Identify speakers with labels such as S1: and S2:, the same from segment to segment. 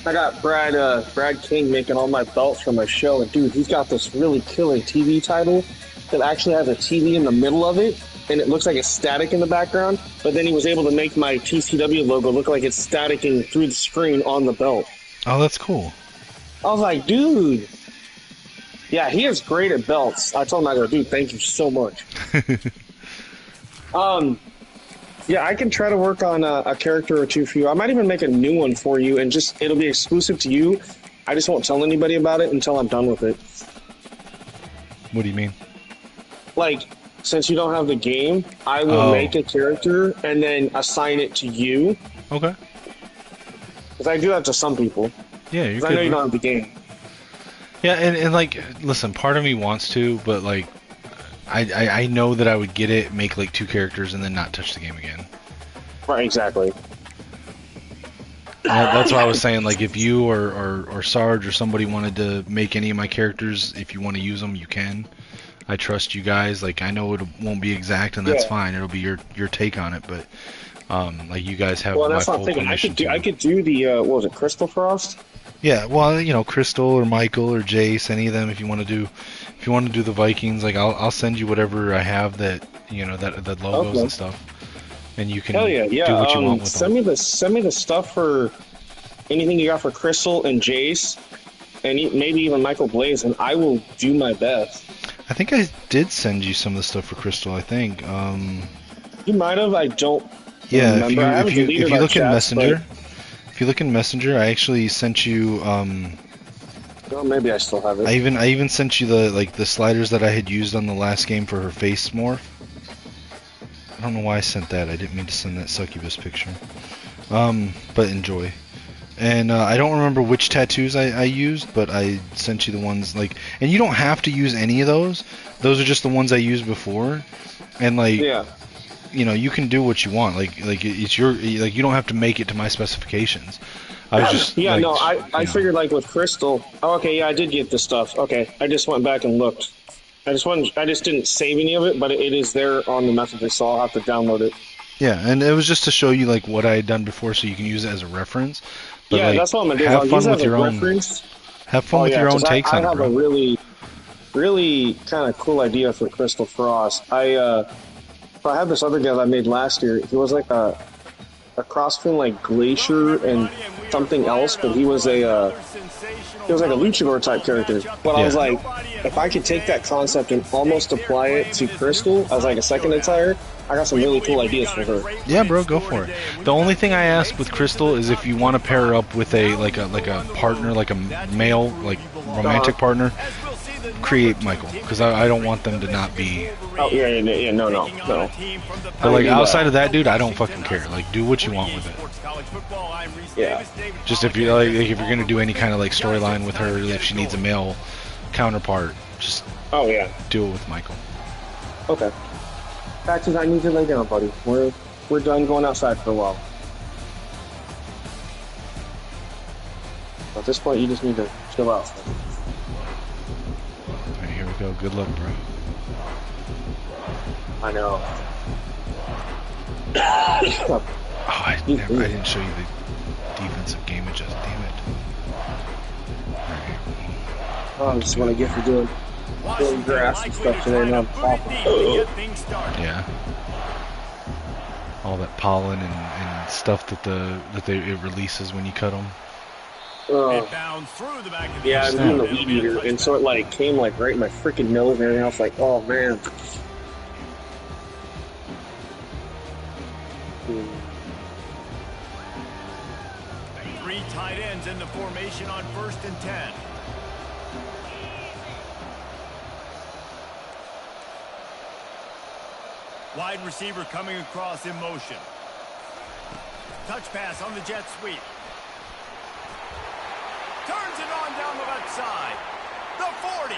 S1: I got Brad King making all my belts for my show, and dude, he's got this really killer TV title that actually has a TV in the middle of it, and it looks like it's static in the background. But then he was able to make my TCW logo look like it's staticking through the screen on the belt.
S2: Oh, that's cool.
S1: I was like, dude, yeah, he is great at belts. I told him, I go, dude, thank you so much. Yeah, I can try to work on a character or two for you. I might even make a new one for you, and just it'll be exclusive to you. I just won't tell anybody about it until I'm done with it.
S2: What do you mean?
S1: Like, since you don't have the game, I will make a character and then assign it to you.
S2: Okay.
S1: Because I do that to some people.
S2: Yeah, you're good.
S1: I know you don't have the game.
S2: Yeah, and like, listen, part of me wants to, but like, I know that I would get it, make like 2 characters, and then not touch the game again.
S1: Right, exactly.
S2: That's why I was saying, like, if you or Sarge or somebody wanted to make any of my characters, if you want to use them, you can. I trust you guys. Like, I know it won't be exact, and that's fine. It'll be your take on it, but like, you guys have my full permission.
S1: I could do the what was it, Crystal Frost?
S2: Yeah, well, you know, Crystal or Michael or Jace, any of them. If you want to do the Vikings, like, I'll send you whatever I have that, you know, that logos and stuff, and you can do what you want with them.
S1: Send me the stuff for anything you got for Crystal and Jace, and maybe even Michael Blaze, and I will do my best.
S2: I think I did send you some of the stuff for Crystal. I think.
S1: You might have. I don't.
S2: Yeah,
S1: remember.
S2: if you look in Messenger. If you look in Messenger, I actually sent you.
S1: Well, maybe I still have it.
S2: I even sent you the sliders that I had used on the last game for her face morph. I don't know why I sent that. I didn't mean to send that succubus picture. But enjoy. And I don't remember which tattoos I used, but I sent you the ones like. And you don't have to use any of those. Those are just the ones I used before. And like.
S1: Yeah.
S2: You know, you can do what you want. Like it's your, like, you don't have to make it to my specifications. I was just
S1: I figured, like, with Crystal. Oh, okay, yeah, I did get this stuff. Okay, I just went back and looked. I just didn't save any of it, but it is there on the messages, so I'll have to download it.
S2: Yeah, and it was just to show you like what I had done before, so you can use it as a reference. But,
S1: yeah,
S2: like,
S1: that's what I'm gonna do.
S2: Have fun with your own. Have fun with your own takes on it, bro.
S1: I have a really kind of cool idea for Crystal Frost. I had this other guy that I made last year. He was like a cross between like Glacier and something else, but he was like a luchador type character. But I was like, if I could take that concept and almost apply it to Crystal as like a second attire, I got some really cool ideas for her.
S2: Yeah, bro, go for it. The only thing I ask with Crystal is if you want to pair her up with a partner, like a male, like romantic partner, create Michael, because I don't want them to not be.
S1: Oh yeah, no.
S2: But like outside of that, dude, I don't fucking care. Like, do what you want with it.
S1: Yeah.
S2: Just if you like, if you're gonna do any kind of like storyline with her, if she needs a male counterpart, just do it with Michael.
S1: Okay. Taxes, I need to lay down, buddy. We're done going outside for a while. At this point, you just need to chill out.
S2: Alright, here we go. Good luck, bro.
S1: I know.
S2: I didn't show you the defensive game adjust. Damn it.
S1: Oh, this is what I get for doing grass and stuff today. Now I'm coughing.
S2: Yeah. All that pollen and stuff that it releases when you cut them.
S1: Yeah, I'm doing the weed eater, and so it like came like right in my freaking nose and everything else. Like, oh man.
S3: Three tight ends in the formation on 1st and 10. Wide receiver coming across in motion. Touch pass on the jet sweep. Turns it on down the left side. The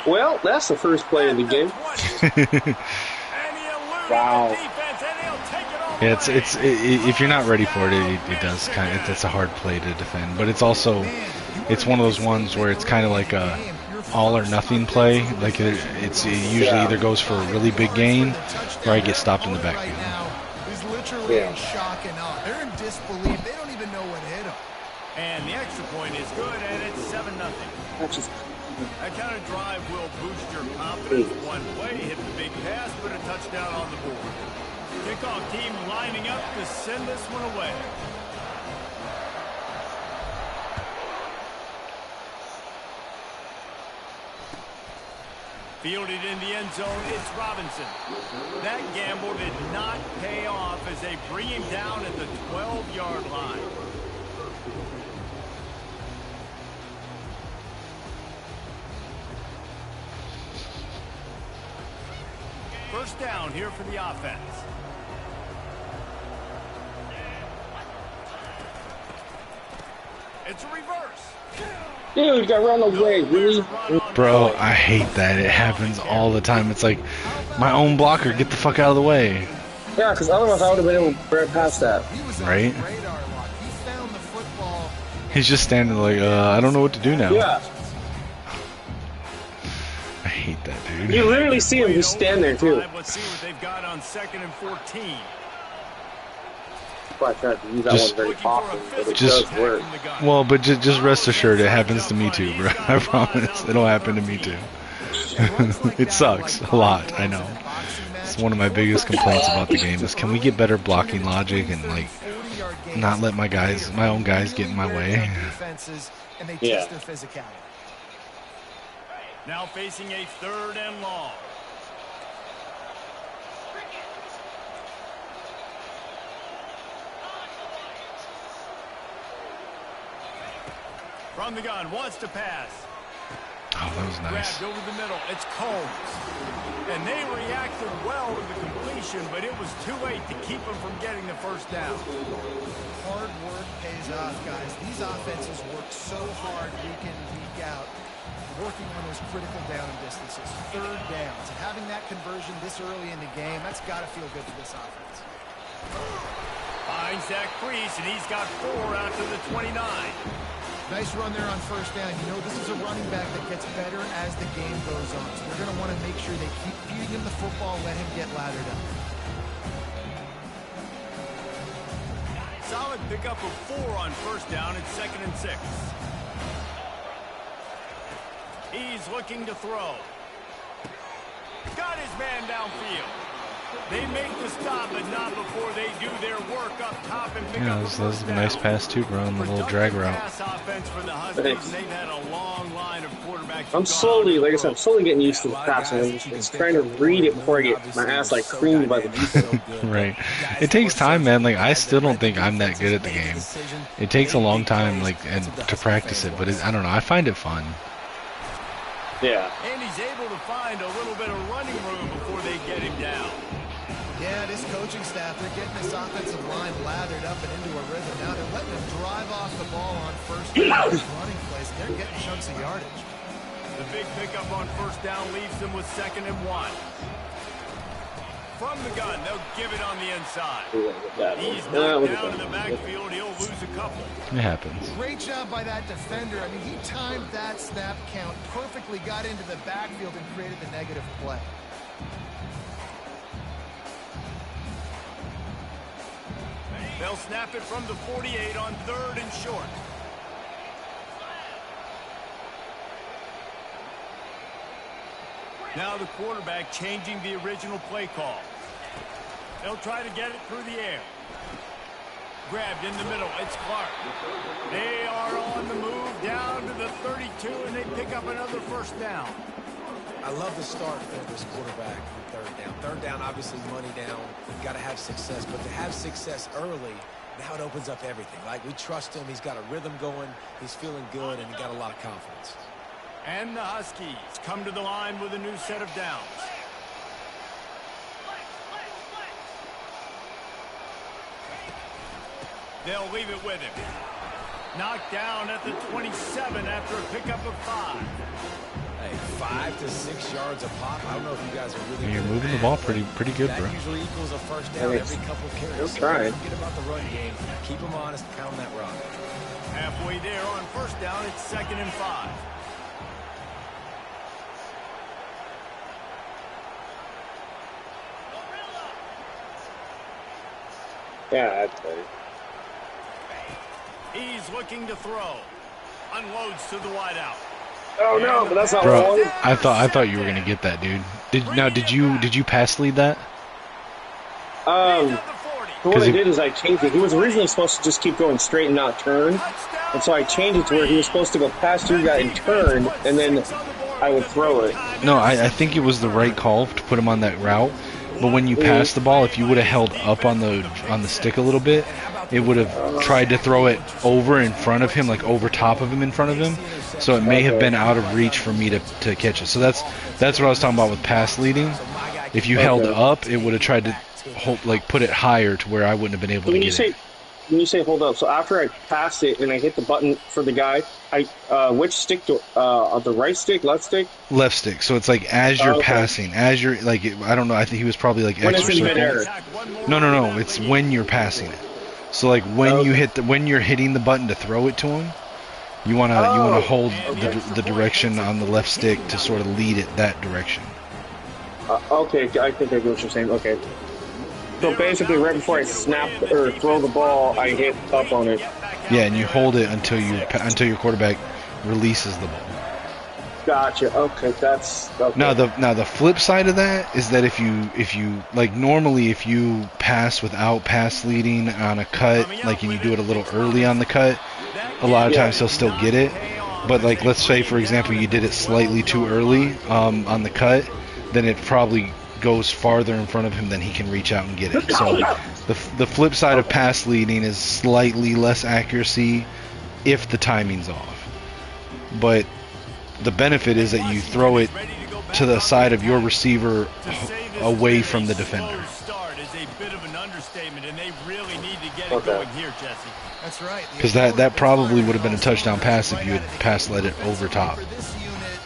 S3: 40.
S1: Well, that's the first play of the game. Wow.
S2: Yeah, it's if you're not ready for it, it does kind of, it's a hard play to defend, but it's also, it's one of those ones where it's kind of like a all or nothing play. Like it usually either goes for a really big gain or I get stopped in the backfield.
S4: He's literally in shock and awe. They're in disbelief. They don't even know what hit him.
S3: And the extra point is good, and it's 7-0. That kind of drive will boost your confidence. One play, hit the big pass, put a touchdown on the board. Kickoff team lining up to send this one away. Fielded in the end zone, it's Robinson. That gamble did not pay off as they bring him down at the 12-yard line. First down here for the offense. It's a reverse.
S1: Dude, got run away, really?
S2: Bro, I hate that. It happens all the time. It's like, my own blocker, get the fuck out of the way.
S1: Yeah, because otherwise I would have been able to grab past that.
S2: Right? He's just standing like, I don't know what to do now.
S1: Yeah.
S2: I hate that, dude.
S1: You literally see him just stand there, too.
S3: Let's see what they've got on 2nd and 14.
S1: I tried to use that one very often, but it does work.
S2: Well, but just rest assured, it happens to me too, bro. I promise. It'll happen to me too. It sucks a lot, I know. It's one of my biggest complaints about the game is, can we get better blocking logic and, like, not let my own guys get in my way?
S1: Yeah.
S3: Now facing a 3rd and long. From the gun, wants to pass.
S2: Oh, that was nice.
S3: Grabbed over the middle, it's Combs. And they reacted well to the completion, but it was too late to keep them from getting the first down.
S4: Hard work pays off, guys. These offenses work so hard week in and week out, working on those critical down distances, 3rd downs. And having that conversion this early in the game, that's got to feel good for this offense.
S3: Finds that crease, and he's got 4 out to the 29.
S4: Nice run there on 1st down. You know, this is a running back that gets better as the game goes on. So they're going to want to make sure they keep feeding him the football, let him get lathered up.
S3: Solid pickup of 4 on 1st down. It's 2nd and 6. He's looking to throw. Got his man downfield. They make the stop, but not before they do their work up top and pick up the
S2: that was a nice pass too, bro, on the little drag route.
S3: For the Huskies, they've had a long line of quarterbacks.
S1: I'm slowly, like I said, I'm slowly getting used to the passing. I'm just trying to read it before I get my ass like creamed by the defense.
S2: Right. It takes time, man. Like, I still don't think I'm that good at the game. It takes a long time, like, and to practice it, but I don't know. I find it fun.
S1: Yeah.
S3: And he's able to find a little bit of running room before they get him down.
S4: Yeah, this coaching staff, they're getting this offensive line lathered up and into a rhythm. Now they're letting them drive off the ball on 1st down running plays, and they're getting chunks of yardage.
S3: The big pickup on 1st down leaves them with 2nd and 1. From the gun, they'll give it on the inside. He's knocked down in the backfield. He'll lose a couple.
S2: It happens.
S4: Great job by that defender. I mean, he timed that snap count perfectly, got into the backfield and created the negative play.
S3: They'll snap it from the 48 on 3rd and short. Now the quarterback changing the original play call. They'll try to get it through the air. Grabbed in the middle. It's Clark. They are on the move down to the 32, and they pick up another 1st down.
S5: I love the start for this quarterback on 3rd down. 3rd down, obviously money down. You've got to have success, but to have success early, now it opens up everything. Like, we trust him. He's got a rhythm going. He's feeling good, and he got a lot of confidence.
S3: And the Huskies come to the line with a new set of downs. They'll leave it with him. Knocked down at the 27 after a pickup of 5.
S5: Hey, 5 to 6 yards a pop. I don't know if you guys are really
S2: You're moving the ball pretty good, bro.
S5: That usually equals a 1st down every couple of carries.
S1: He'll try.
S5: Don't forget about the run game. Keep them honest, pound that rock.
S3: Halfway there on 1st down, it's 2nd and 5.
S1: Yeah, that's better.
S3: He's looking to throw. Unloads to the wideout.
S1: Oh no, but that's not what I
S2: Bro,
S1: wanted.
S2: I thought you were gonna get that, dude. Did you pass lead that?
S1: So what I did is I changed it. He was originally supposed to just keep going straight and not turn. And so I changed it to where he was supposed to go past your guy and turn, and then I would throw it.
S2: No, I think it was the right call to put him on that route. But when you passed the ball, if you would have held up on the stick a little bit, it would have tried to throw it over in front of him, like over top of him in front of him. So it may have been out of reach for me to catch it. So that's what I was talking about with pass leading. If you held up, it would have tried to put it higher to where I wouldn't have been able to get it.
S1: When you say hold up, so after I pass it and I hit the button for the guy, which stick do the right stick, left stick?
S2: Left stick. So it's like as you're passing, as you're like I don't know. I think he was probably like
S1: when
S2: extra
S1: it's in
S2: circle.
S1: midair.
S2: No. It's when you're passing it. So like when when you're hitting the button to throw it to him, you wanna hold the direction on the left stick to sort of lead it that direction.
S1: Okay, I think I get what you're saying. Okay. So basically, right before I snap or throw the ball, I hit up on it.
S2: Yeah, and you hold it until your quarterback releases the ball.
S1: Gotcha. Okay, that's okay.
S2: Now the flip side of that is that if you like normally if you pass without pass leading on a cut, like and you do it a little early on the cut, a lot of times he'll still get it. But like let's say for example you did it slightly too early on the cut, then it probably goes farther in front of him than he can reach out and get it. So the flip side of pass leading is slightly less accuracy if the timing's off. But the benefit is that you throw it to the side of your receiver away from the defender.
S4: That's right.
S2: Because that probably would have been a touchdown pass if you had pass led it over top.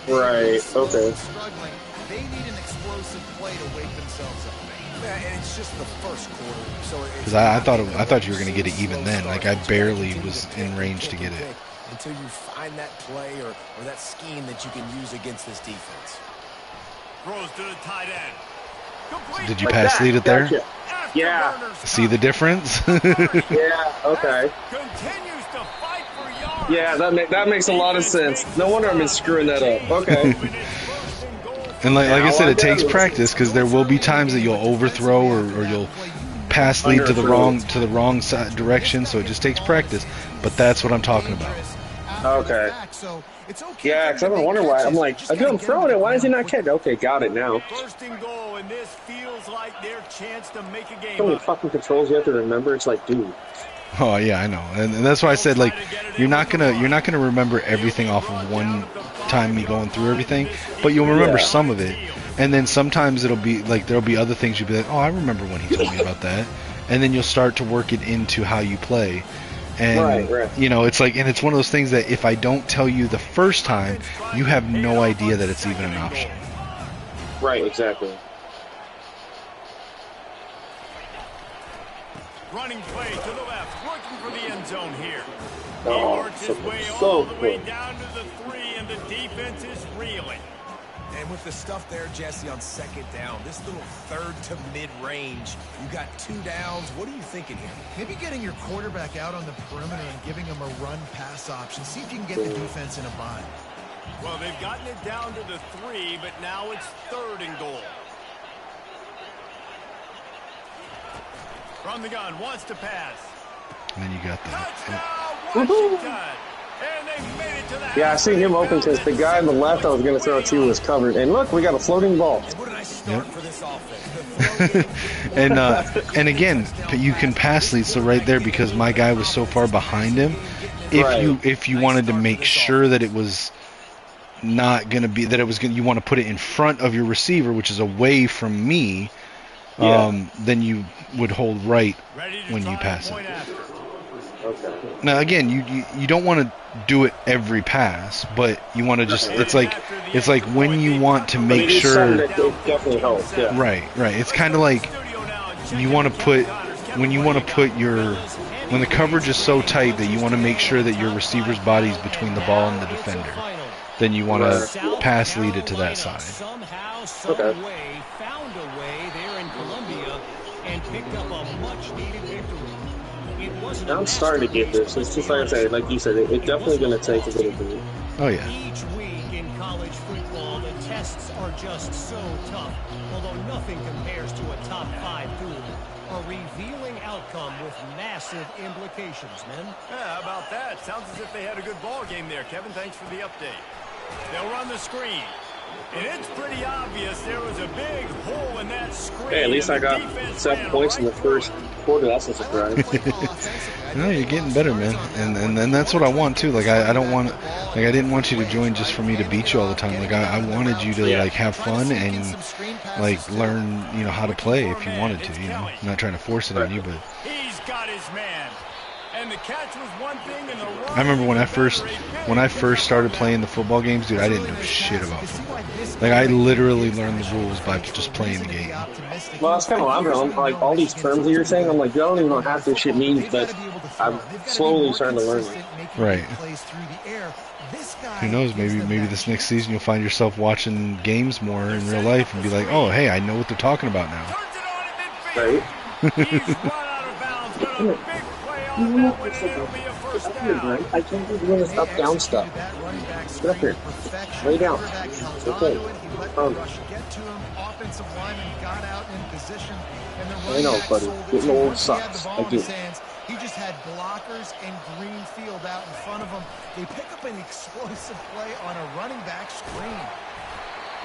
S1: Right, okay.
S4: They need an explosive play to wake themselves up.
S5: Yeah, and it's just the first quarter. So
S2: Because I thought you were going to get it even then. Like I barely was in range to get it.
S5: Until you find that play or that scheme that you can use against this defense.
S3: Throws to the tight end. Complete.
S2: Did you pass lead it there?
S1: Gotcha. Yeah.
S2: See the difference?
S1: Yeah, okay.
S3: Continues to fight for yards.
S1: Yeah, that makes a lot of sense. No wonder I've been screwing that up. Okay.
S2: And like I said, it takes practice because there will be times that you'll overthrow or you'll pass lead to the wrong side direction. So it just takes practice. But that's what I'm talking about.
S1: Okay. Yeah, because I've been wondering why. I'm like, I'm throwing it. Why is he not catching? Okay, got it now.
S3: First and goal, and this feels like their chance to make a game.
S1: So many fucking controls you have to remember. It's like, dude.
S2: Oh yeah, I know, and that's why I said like you're not gonna remember everything off of one time you going through everything, but you'll remember some of it, and then sometimes it'll be like there'll be other things you'll be like, oh, I remember when he told me about that, and then you'll start to work it into how you play, and
S1: right.
S2: you know it's like, and it's one of those things that if I don't tell you the first time, you have no idea that it's even an option.
S1: Right, exactly.
S3: Running play to the left, looking for the end zone here. He
S1: Oh,
S3: works his way
S1: so
S3: all the way
S1: quick.
S3: down to the 3, and the defense is reeling.
S5: And with the stuff there, Jesse, on second down, this little third to mid-range, you got 2 downs. What are you thinking here?
S4: Maybe getting your quarterback out on the perimeter and giving him a run-pass option. See if you can get the defense in a bind.
S3: Well, they've gotten it down to the 3, but now it's 3rd and goal. From the gun, wants to pass.
S2: And then you got that.
S3: Touchdown, Washington! And they made it to the
S1: Yeah, I seen him open because the guy on the left I was going to throw it to was covered. And look, we got a floating ball.
S5: What a nice start for this offense.
S2: And again, you can pass lead, so right there, because my guy was so far behind him, if you wanted to make sure that it was not going to be, that it was going, you want to put it in front of your receiver, which is away from me, then you would hold right when you pass it.
S1: Okay.
S2: Now again, you don't want to do it every pass, but you want to just, it's like when you want to make sure.
S1: It definitely helps. Yeah.
S2: Right. It's kind of like you want to put when the coverage is so tight that you want to make sure that your receiver's body is between the ball and the defender. Then you want to pass lead it to that side.
S1: Okay.
S6: Found a way there in Columbia and picked up a much-needed victory. It
S1: I'm starting to get this. It's just like I said, like you said, it's definitely going to take a little bit.
S2: Oh yeah.
S6: Each week in college football, the tests are just so tough. Although nothing compares to a top 5 duel. A revealing outcome with massive implications, men.
S3: Yeah, how about that? Sounds as if they had a good ball game there, Kevin. Thanks for the update. They'll run the screen. And it's pretty obvious there was a big hole in that screen.
S1: Hey, at least I got 7 points in the first quarter. That's a surprise.
S2: No, you're getting better, man. And that's what I want too. Like I don't want, like I didn't want you to join just for me to beat you all the time. Like I wanted you to like have fun and like learn, you know, how to play if you wanted to. You know, I'm not trying to force it on you, but
S3: He's got his man. And the catch was one thing and the run.
S2: I remember when I first started playing the football games, dude. I didn't know shit about football. Like I literally learned the rules by just playing the game.
S1: Well, that's kind of what I'm doing. Like all these terms that you're saying, I'm like, I don't even know half this shit means, but I'm slowly starting to learn it.
S2: Right. Who knows? Maybe this next season you'll find yourself watching games more in real life and be like, oh, hey, I know what they're talking about now.
S1: Right.
S3: He's run out of bounds, but a big play on that one, and it'll be a first down.
S1: I can't do doing this up-down stuff. Get up here. Lay down. Okay. I know, buddy. Getting old sucks. I do.
S4: He just had blockers and green field out in front of him. They pick up an explosive play on a running back screen.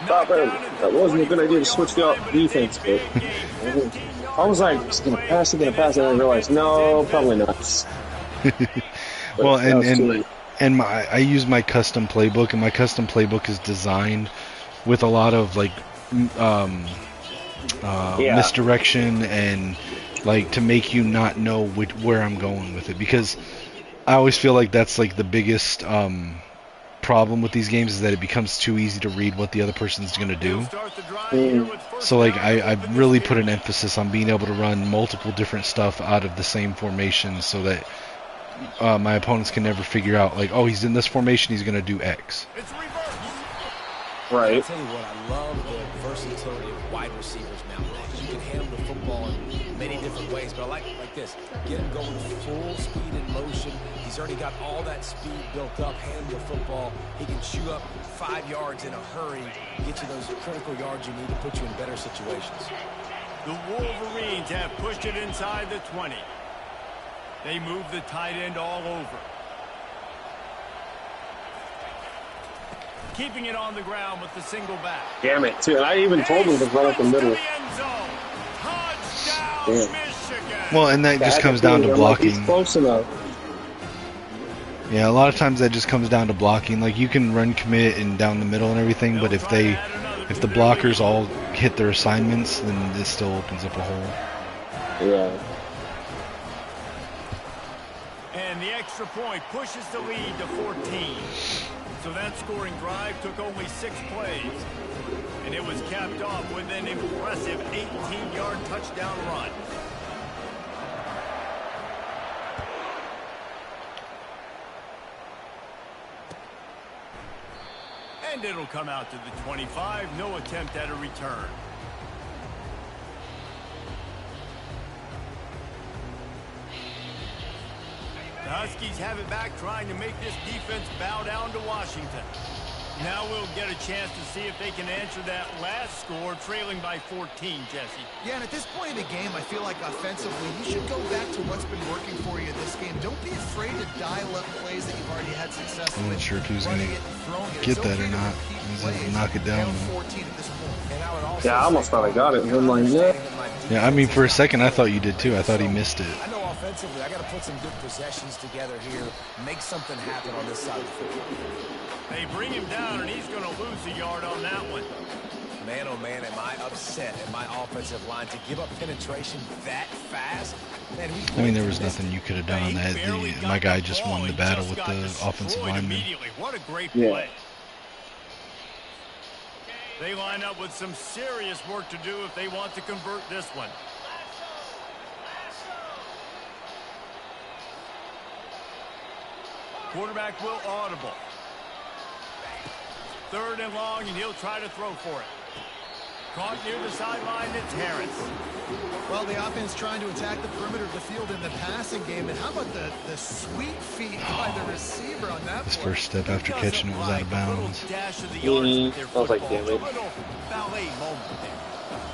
S1: That wasn't a good idea to switch the defense, but I was like, just gonna pass it, and I realized, no, probably not.
S2: Well, and I use my custom playbook, and my custom playbook is designed with a lot of like misdirection and like to make you not know where I'm going with it, because I always feel like that's like the biggest problem with these games is that it becomes too easy to read what the other person's going to do. So like I really put an emphasis on being able to run multiple different stuff out of the same formation so that my opponents can never figure out like, oh, he's in this formation, he's going to do X.
S1: Right.
S5: I'll tell you what, I love the versatility of wide receivers nowadays. You can handle the football in many different ways, but I like this. Get him going full speed in motion. He's already got all that speed built up, handle the football. He can chew up 5 yards in a hurry, get you those critical yards you need to put you in better situations.
S3: The Wolverines have pushed it inside the 20. They move the tight end all over. Keeping it on the ground with the single back.
S1: Damn it, too. And I even told him to run up the middle.
S3: Damn.
S2: Well, and that just comes down to blocking.
S1: He's close enough.
S2: Yeah, a lot of times that just comes down to blocking. Like you can run commit and down the middle and everything, but if the blockers all hit their assignments, then this still opens up a hole.
S1: Yeah.
S3: And the extra point pushes the lead to 14. So that scoring drive took only 6 plays. And it was capped off with an impressive 18-yard touchdown run. And it'll come out to the 25. No attempt at a return. The Huskies have it back, trying to make this defense bow down to Washington. Now we'll get a chance to see if they can answer that last score, trailing by 14, Jesse.
S4: Yeah, and at this point in the game, I feel like offensively, you should go back to what's been working for you this game. Don't be afraid to dial up plays that you've already had success with.
S2: I'm not sure if who's going to get that or not. He's going to knock it down, though.
S1: Yeah, I almost thought I got it. And I'm like, no.
S2: Yeah, I mean, for a second, I thought you did, too. I thought he missed it.
S5: I know offensively, I got to put some good possessions together here, make something happen on this side of the football.
S3: They bring him down, and he's going to lose a yard on that one.
S5: Man, oh man, am I upset at my offensive line to give up penetration that fast? Man,
S2: I mean, there was nothing you could have done on that. My guy just won the battle with the offensive lineman.
S3: What a great play. They line up with some serious work to do if they want to convert this one. Quarterback will audible. 3rd and long, and he'll try to throw for it. Caught near the sideline, it's Harris.
S4: Well, the offense trying to attack the perimeter of the field in the passing game. And how about the sweet feet by the receiver on that
S2: His
S4: play?
S2: first step after catching it was out of bounds.
S1: I was like, damn it.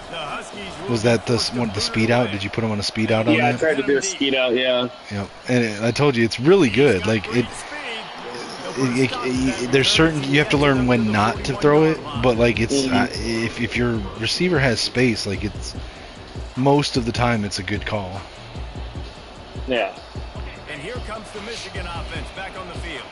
S3: The Huskies
S2: Was that the speed out? Did you put him on a speed out on
S1: Yeah, I
S2: that?
S1: tried to do a speed out, yeah.
S2: Yep. And I told you, it's really good. Like, there's certain, you have to learn when not to throw it, but like it's if your receiver has space, like it's most of the time it's a good call.
S1: Yeah.
S3: And here comes the Michigan offense back on the field.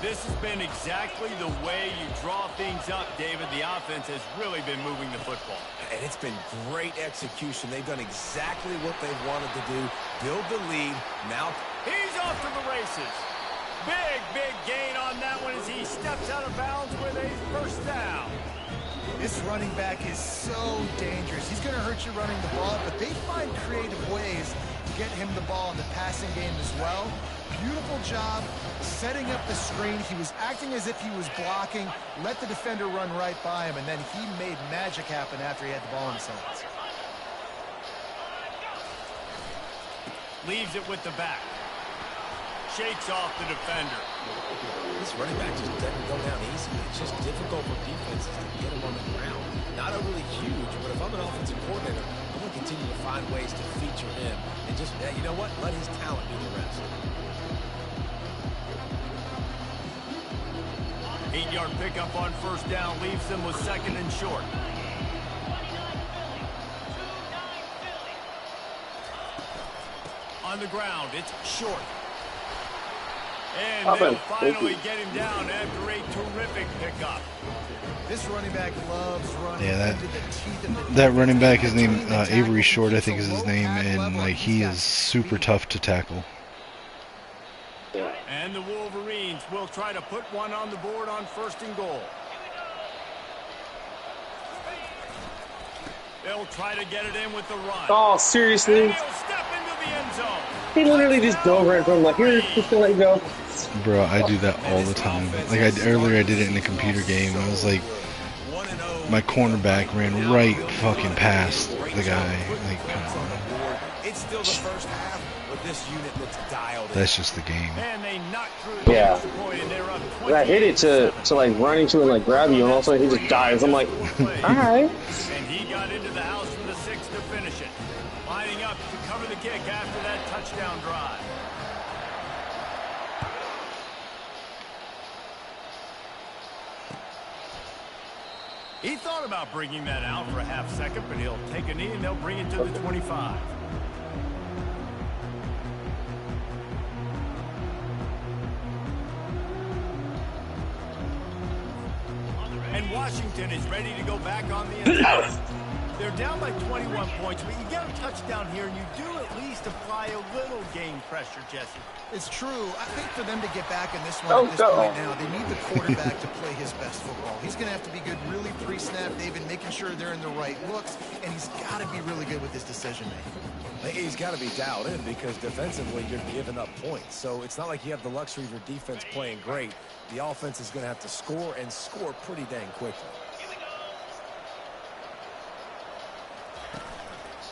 S3: This has been exactly the way you draw things up, David. The offense has really been moving the football.
S5: And it's been great execution. They've done exactly what they wanted to do. Build the lead. Now
S3: He's off to the races. Big gain on that one as he steps out of bounds with a first down.
S4: This running back is so dangerous. He's going to hurt you running the ball, but they find creative ways to get him the ball in the passing game as well. Beautiful job setting up the screen. He was acting as if he was blocking, let the defender run right by him, and then he made magic happen after he had the ball in his hands.
S3: Leaves it with the back. Shakes off the defender.
S5: this running back just doesn't go down easy. It's just difficult for defenses to get him on the ground. Not overly huge, but if I'm an offensive coordinator, I'm going to continue to find ways to feature him and just, you know what, let his talent do the rest.
S3: 8-yard pickup on first down leaves them with second and short. On the ground, it's short. And they'll finally get him down after a terrific pickup.
S4: This running back loves running into the teeth of the
S2: that running back is named Avery Short, I think is his name, and like he is super tough to tackle.
S3: And the Wolverines will try to put one on the board on first and goal. They'll try to get it in with the run.
S1: Oh, seriously?
S3: And he'll step into the end zone.
S1: He literally just dove right from like, here, just gonna let you go.
S2: Bro, I do that all the time. Like earlier I did it in a computer game. I was like, my cornerback ran right fucking past the guy. Like, come on.
S5: It's still the first half, but this unit looks dialed in.
S2: That's just the game.
S3: And they knocked through the extra point, and they're up 20.
S1: I hit it to like run into and like grab you, and all of a sudden he just dives. I'm like, alright.
S3: And he got into the house from the 6 to finish it. Lining up to cover the kick after that touchdown drive. He thought about bringing that out for a half second, but he'll take a knee and they'll bring it to the 25. And Washington is ready to go back on the end. They're down by 21 points, but you get a touchdown here, and you do at least apply a little game pressure, Jesse.
S4: It's true. I think for them to get back in this one at this point now, they need the quarterback to play his best football. He's going to have to be good really pre-snap, David, making sure they're in the right looks, and he's got to be really good with his decision-making.
S5: He's got to be dialed in because defensively you're giving up points. So it's not like you have the luxury of your defense playing great. The offense is going to have to score and score pretty dang quickly.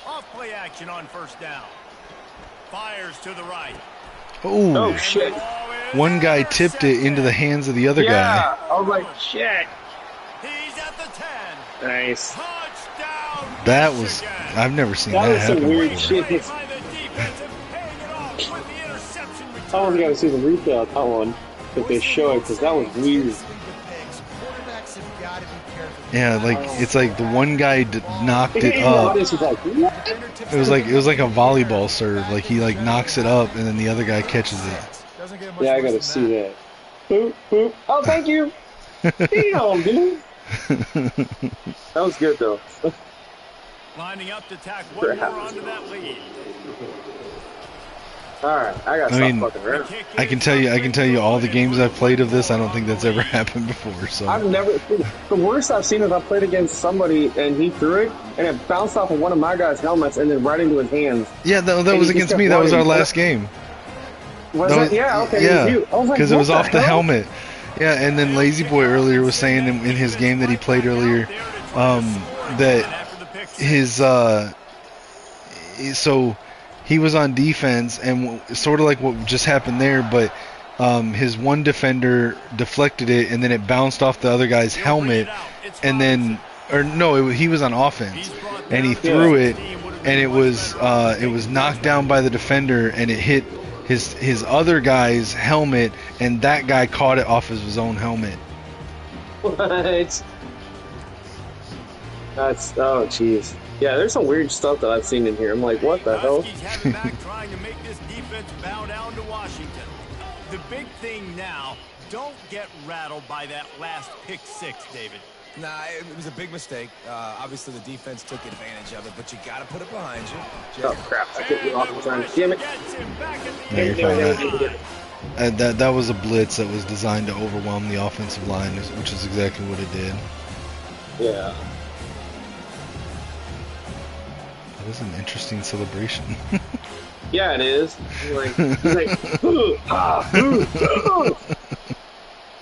S3: Off-play action on first down. Fires to the right.
S1: Oh, shit.
S2: One guy tipped it into the hands of the other guy.
S1: Yeah, I was like, shit.
S3: He's at the 10.
S1: Nice.
S3: Touchdown.
S2: That was, I've never seen that
S1: That was some
S2: happen
S1: weird
S2: before.
S1: shit.
S3: By the defense and paying it off with the interception return.
S1: I want to see the replay of that one that they showed because that was weird.
S4: Quarterbacks have got to be careful.
S2: Yeah, like it's like the one guy knocked it up.
S1: This was like, what?
S2: It was like a volleyball serve. Like he like knocks it up and then the other guy catches it.
S1: Yeah, I gotta see that. Boop, boop. Oh, thank you. Damn, dude. That was good though.
S3: Lining up to tack one more onto that lead.
S1: Alright, I gotta
S2: I
S1: stop
S2: mean,
S1: fucking around.
S2: I can tell you all the games I've played of this. I don't think that's ever happened before. So
S1: I've never. The worst I've seen is I played against somebody and he threw it and it bounced off of one of my guys' helmets and then right into his hands.
S2: yeah, that was against me. That was our last game.
S1: Was
S2: That
S1: it?
S2: was-
S1: Yeah, okay.
S2: Yeah,
S1: it was you. I was like,
S2: because it
S1: what
S2: was off the
S1: hell?
S2: helmet. Yeah, and then Lazy Boy earlier was saying in his game that he played earlier, that his so he was on defense, and sort of like what just happened there, but his one defender deflected it, and then it bounced off the other guy's helmet, and then, or no, he was on offense, and he threw it, and it was knocked down by the defender, and it hit his other guy's helmet, and that guy caught it off of his own helmet.
S1: What? That's, oh jeez. Yeah, there's some weird stuff that I've seen in here. I'm like, what the hell?
S3: Trying to make this defense bow down to Washington. The big thing now, don't get rattled by that last pick six, David.
S5: Nah, it was a big mistake. Obviously, the defense took advantage of it, but you got to put it behind you.
S1: Oh crap! I couldn't get off the time. Damn it!
S2: No, you're fine. That was a blitz that was designed to overwhelm the offensive line, which is exactly what it did.
S1: Yeah.
S2: That was an interesting celebration.
S1: Yeah, it is. He's like, ooh, ah, ooh, ooh.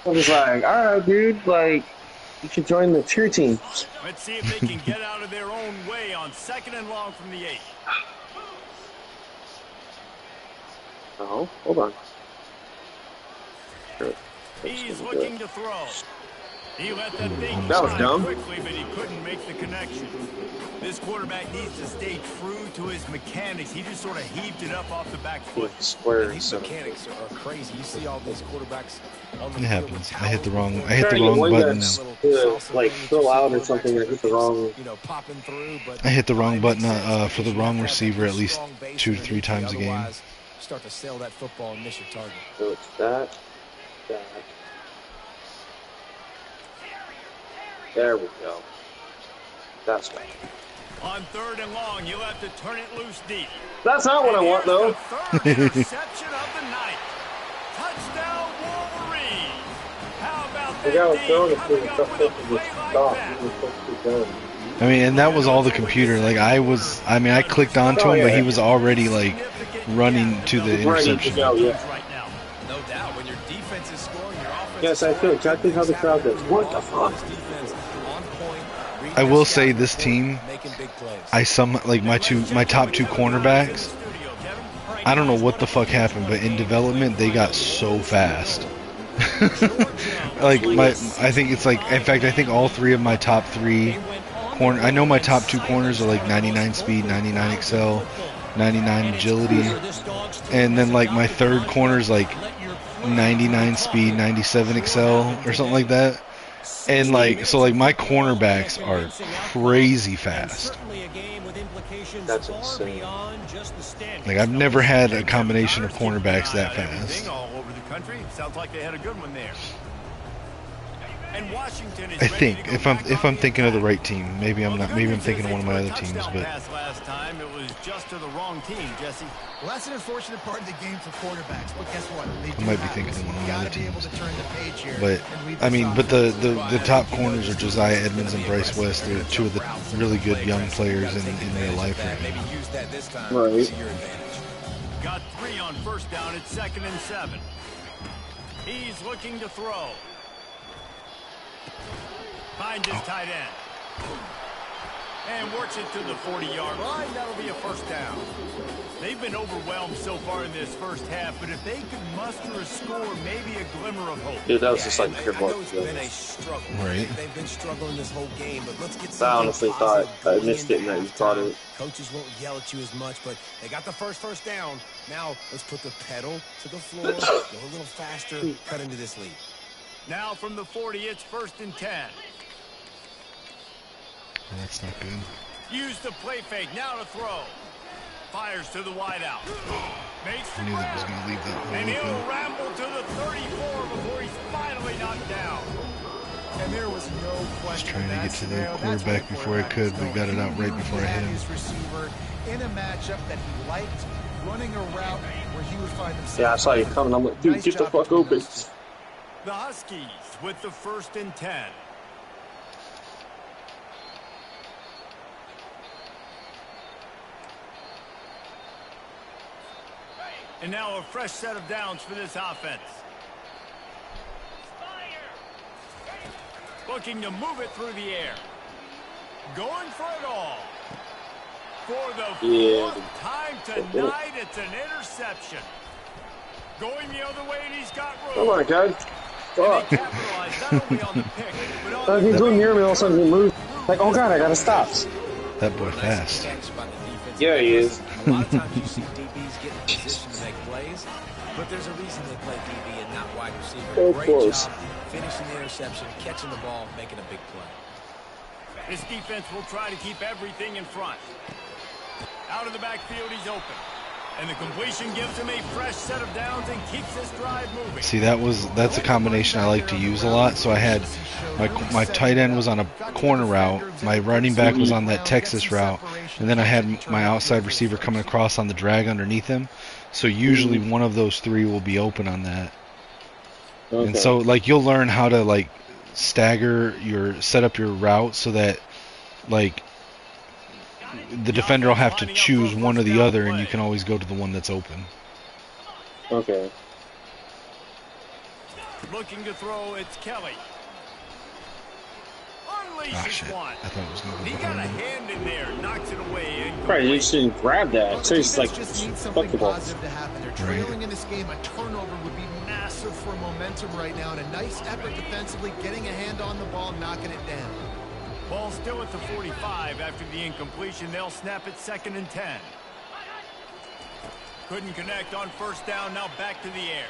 S1: I'm just like, all right, dude. Like, you should join the cheer team.
S3: Let's see if they can get out of their own way on 2nd and long from the 8.
S1: Oh, hold on. Sure.
S3: He's looking to throw. He let that thing
S1: That was dumb.
S3: quickly, but he couldn't make the connection. This quarterback needs to stay true to his mechanics. He just sort of heaved it up off the back foot.
S1: Square.
S5: These mechanics are crazy. You see all these quarterbacks on the
S2: It happens. I hit the wrong
S1: button.
S2: now.
S1: Like fill out or something. I hit the wrong.
S5: Popping through, but
S2: I hit the wrong button for the wrong receiver at least 2 to 3 times a game.
S5: Start to sail that football and miss your target.
S1: So it's that. There we go. That's right.
S3: On 3rd and long, you'll have to turn it loose deep.
S1: That's not what I want, though.
S3: The 3rd interception of the night. Touchdown, Wolverines. How about
S1: The guy was
S3: that
S1: throwing
S3: D
S1: it through the
S3: coming up with a play like
S1: stop.
S3: that?
S1: He was supposed to be done.
S2: I mean, and that was all the computer. Like I clicked onto him, but he was already like running to the interception.
S1: Go, yeah.
S5: No doubt. When your defense is scoring, your offense
S1: Yes, I feel exactly how the crowd does. What the fuck?
S2: I will say this team, my top 2 cornerbacks, I don't know what the fuck happened, but in development they got so fast. I think all 3 of my top 3 I know my top 2 corners are like 99 speed, 99 excel, 99 agility, and then like my 3rd corner is like 99 speed, 97 excel or something like that. And like, so like my cornerbacks are crazy fast.
S1: That's insane.
S2: Like I've never had a combination of cornerbacks that fast.
S3: All over the country. Sounds like they had a good one there. And Washington is
S2: I think if I'm thinking of the right team, maybe I'm not. Maybe I'm thinking of one of my other teams, but
S3: last time it was just to the wrong team, Jesse.
S4: Well, that's an unfortunate part of the game for quarterbacks, but guess what?
S2: I might be thinking of one of my other teams. But
S4: I mean,
S2: the top corners are Josiah Edmonds and Bryce West. They're 2 of the really good young players in their life right now.
S5: Maybe use that this time
S1: Right.
S5: to your advantage.
S3: Got 3 on 1st down at 2nd and 7. He's looking to throw. Finds his tight end. And works it to the 40-yard line. That'll be a 1st down. They've been overwhelmed so far in this first half, but if they could muster a score, maybe a glimmer of hope.
S1: Dude, that was just like pure
S5: I know
S1: bull.
S5: it's been a struggle.
S2: Right.
S5: They've been struggling this whole game, but let's get
S1: I honestly thought I missed it
S5: and
S1: and that you thought it.
S5: Coaches won't yell at you as much, but they got the first down. Now let's put the pedal to the floor, go a little faster, cut into this lead.
S3: Now from the 40, it's 1st and 10.
S2: That's not good.
S3: Use the play fake. Now to throw. Fires to the wideout. Makes the
S2: I knew that was
S3: grab.
S2: going to leave that
S3: And
S2: hole
S3: he'll
S2: open.
S3: ramble to the 34 before he's finally knocked down.
S4: And there was no question.
S2: Just trying to
S4: in
S2: get
S4: that
S2: to the
S4: scenario. That's
S2: quarterback
S4: what the
S2: before I
S4: quarterback
S2: could,
S4: was
S2: but got it out right
S4: doing.
S2: before I
S4: He
S2: hit
S4: had
S2: him.
S4: his receiver in a matchup that he liked, running a route where he would find himself.
S1: Yeah, I saw you coming. I'm like, dude,
S4: Nice
S1: get the
S4: job
S1: fuck
S4: between
S1: open.
S4: those two.
S3: The Huskies with the 1st and 10. And now a fresh set of downs for this offense. Looking to move it through the air. Going for it all. For the
S1: Yeah.
S3: fourth time tonight, it's an interception. Going the other way, and he's got room.
S1: Oh my God.
S3: And
S1: Fuck.
S3: they capitalize not only on the pick, but on
S1: If
S3: the
S1: you go near me, all of a sudden you move. Like, oh God, I gotta stop.
S2: That boy fast.
S1: Yeah, he is.
S5: A lot of times you see DBs get in position to make plays, but there's a reason they play DB and not wide receiver.
S1: So
S5: Great
S1: close.
S5: job finishing the interception, catching the ball, making a big play.
S3: This defense will try to keep everything in front. Out of the backfield, he's open. And the completion gives him a fresh set of downs and keeps this drive moving.
S2: See, that's a combination I like to use a lot. So I had my tight end was on a corner route, my running back was on that Texas route, and then I had my outside receiver coming across on the drag underneath him. So usually one of those three will be open on that.
S1: Okay.
S2: And so like you'll learn how to like set up your route so that like the defender will have to choose one or the other, and you can always go to the one that's open.
S1: Okay.
S3: Looking to throw, it's Kelly.
S2: Ah,
S3: Unleashes
S2: shit.
S3: one.
S2: I thought it was going to
S3: He
S2: go
S3: got a
S2: behind him.
S3: hand in there, knocks it away.
S1: Right, you shouldn't grab that. So it's like,
S4: Just need
S1: fuck
S4: something
S1: the ball.
S4: positive to happen. They're trailing in this game. A turnover would be massive for momentum right now, and a nice effort defensively, getting a hand on the ball, knocking it down.
S3: Ball still at the 45 after the incompletion. They'll snap it 2nd and 10. Couldn't connect on first down. Now back to the air.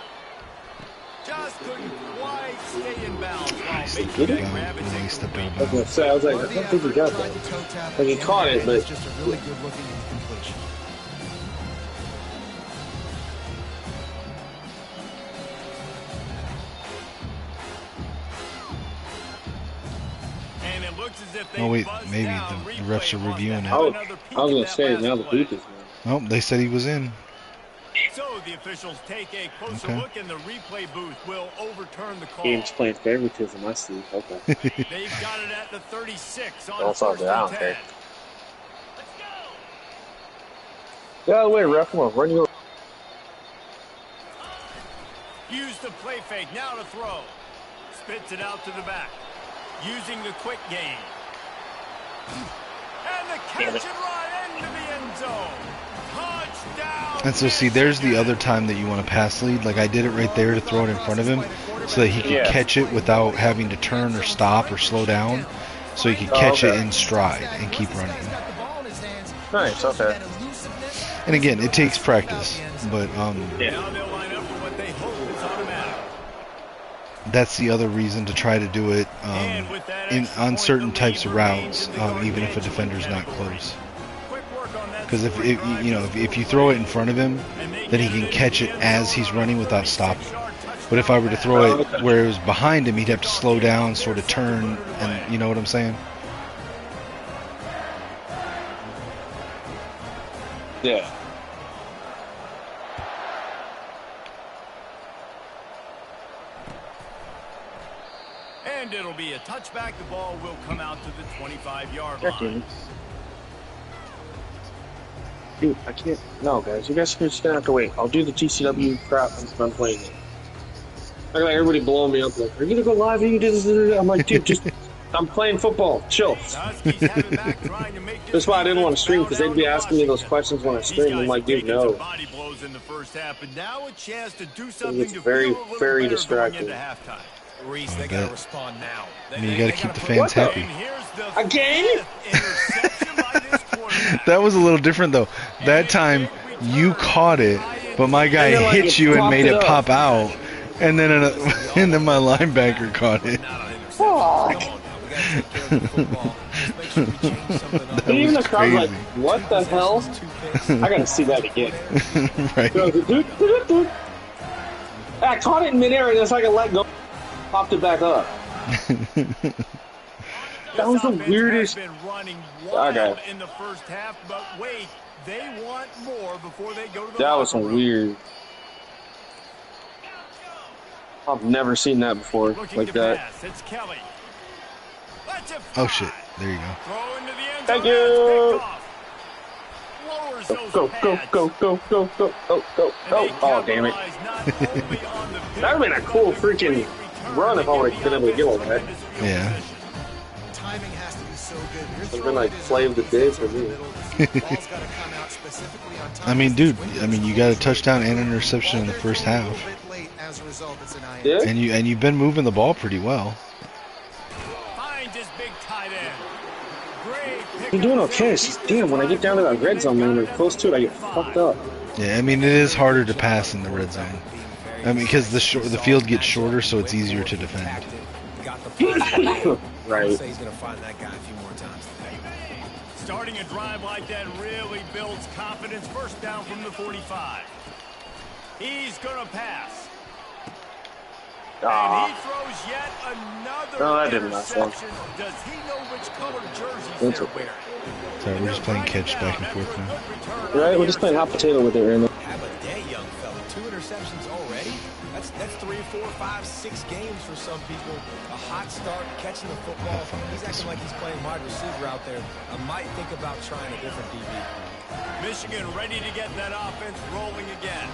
S3: Just couldn't quite stay in bounds while making that grab. It's
S2: He stepped out
S1: I
S2: of
S1: was gonna
S2: bounds.
S1: say, I was like, I don't think he got that. Like, he caught it, but-
S4: It's just a really good looking incompletion.
S3: And it looks as if they
S2: Oh wait,
S3: buzzed
S2: maybe
S3: down.
S2: the refs are
S3: Replay wants
S2: reviewing
S3: to
S2: it.
S3: have
S1: I
S3: another
S1: was
S3: peek
S1: gonna
S3: at that
S1: say,
S3: last
S1: now the
S3: play.
S1: beat is
S2: Nope, they said he was in.
S3: So the officials take a closer
S2: Okay.
S3: look, and the replay booth will overturn the call.
S1: game's playing favoritism, I see. Okay.
S3: They've got it at the 36 on
S1: That's all
S3: first
S1: good. I
S3: and
S1: don't
S3: 10.
S1: care. Get out of the way, ref. Come on, run your.
S3: Use the play fake. Now to throw. Spits it out to the back. Using the quick game. And the catch and run into the end zone. Touchdown.
S2: And so see, there's the other time that you want to pass lead. Like I did it right there to throw it in front of him so that he could
S1: Yeah.
S2: catch it without having to turn or stop or slow down. So he could catch it in stride and keep running.
S1: Nice, okay.
S2: And again, it takes practice, but
S3: Now they'll line up for what they hope is automatic.
S2: that's the other reason to try to do it on certain types of routes, even if a defender's not close.
S3: Quick work on that.
S2: Because if you throw it in front of him, then he can catch it as he's running without stopping. But if I were to throw it where it was behind him, he'd have to slow down, sort of turn, and you know what I'm saying?
S1: Yeah.
S3: And it'll be a touchback. The ball will come out to the 25-yard
S1: Check
S3: line.
S1: in. Dude, I can't. No, guys, you guys are just gonna have to wait. I'll do the TCW crap when I'm playing it. I got everybody blowing me up like, are you gonna go live? Are you gonna do this? I'm like, dude, just. I'm playing football. Chill.
S3: The Huskies have it back, trying to make this
S1: That's why I didn't want to stream, because
S3: bow
S1: they'd be
S3: down to
S1: asking me those
S3: Washington.
S1: questions when I
S3: These
S1: stream.
S3: guys
S1: I'm like,
S3: have
S1: dude,
S3: taken some
S1: no.
S3: body blows in the first half, but now a chance to do something
S1: It's
S3: to
S1: very,
S3: feel a little
S1: very
S3: better
S1: distracting.
S3: going into halftime.
S5: Reese,
S2: I
S5: they got to
S2: bet.
S5: respond now.
S2: I mean, you got to keep the fans
S1: What the-
S2: happy.
S3: And here's the
S1: Again?
S3: fifth interception by this quarterback.
S2: That was a little different though. That time you caught it, but my guy
S1: And then, like,
S2: hit
S1: it
S2: you and
S1: popped
S2: made
S1: it
S2: it
S1: up.
S2: pop out, and then and then my linebacker caught it.
S5: Not on interception. Come on now. We got to take care of the football. Let's make sure we change something up.
S2: That
S1: And even the
S2: was
S1: crowd's like,
S2: crazy.
S1: what the hell? I gotta see that again.
S2: Right.
S1: I caught it in midair and it's like I let go, popped it back up. That was the
S3: This offense
S1: weirdest.
S3: has been running wild
S1: Okay.
S3: in the first half, but wait, they want more before they go to the
S1: That was
S3: locker
S1: some
S3: room.
S1: weird. I've never seen that before
S3: Looking
S1: like
S3: to
S1: that.
S3: pass. It's Kelly. Let's it
S2: Oh
S3: fly.
S2: shit! There you go.
S3: Throw into the end
S1: Thank
S3: zone.
S1: you.
S3: That's picked off. Lowers
S1: Go,
S3: those
S1: go, go,
S3: pads.
S1: go, go, go, go, go, go,
S3: And
S1: go.
S3: they
S1: Oh, damn it.
S3: capitalize not only on the pick,
S1: That would've been a cool
S3: but the
S1: freaking
S3: great return
S1: run if I
S3: to
S1: would've
S3: get
S1: been able to
S3: the
S1: get all
S3: offense
S1: that.
S3: into field
S2: Yeah.
S3: position.
S4: Timing has to be so
S1: It's been like play of the day for me.
S2: I mean, dude, you got a touchdown and an interception in the first half.
S1: Yeah.
S2: And you've been moving the ball pretty well.
S1: You're doing okay. It's just, damn, when I get down to that red zone, man, or close to it, I get fucked up.
S2: Yeah, I mean, it is harder to pass in the red zone. I mean, because the field gets shorter, so it's easier to defend.
S1: Right.
S5: He's going to find that guy a few more times today.
S3: Starting a drive like that really builds confidence. First down from the 45. He's going to pass. And he throws yet another interception. Does he know which color jerseys they're wearing?
S2: Sorry, we're just playing catch back and forth now.
S1: Right, we're just playing hot potato with it right now.
S5: Have a day, young fella. 2 interceptions already? That's 3, 4, 5, 6 games for some people. A hot start, catching the football. He's acting like he's playing wide receiver out there. I might think about trying a different DB.
S3: Michigan ready to get that offense rolling again.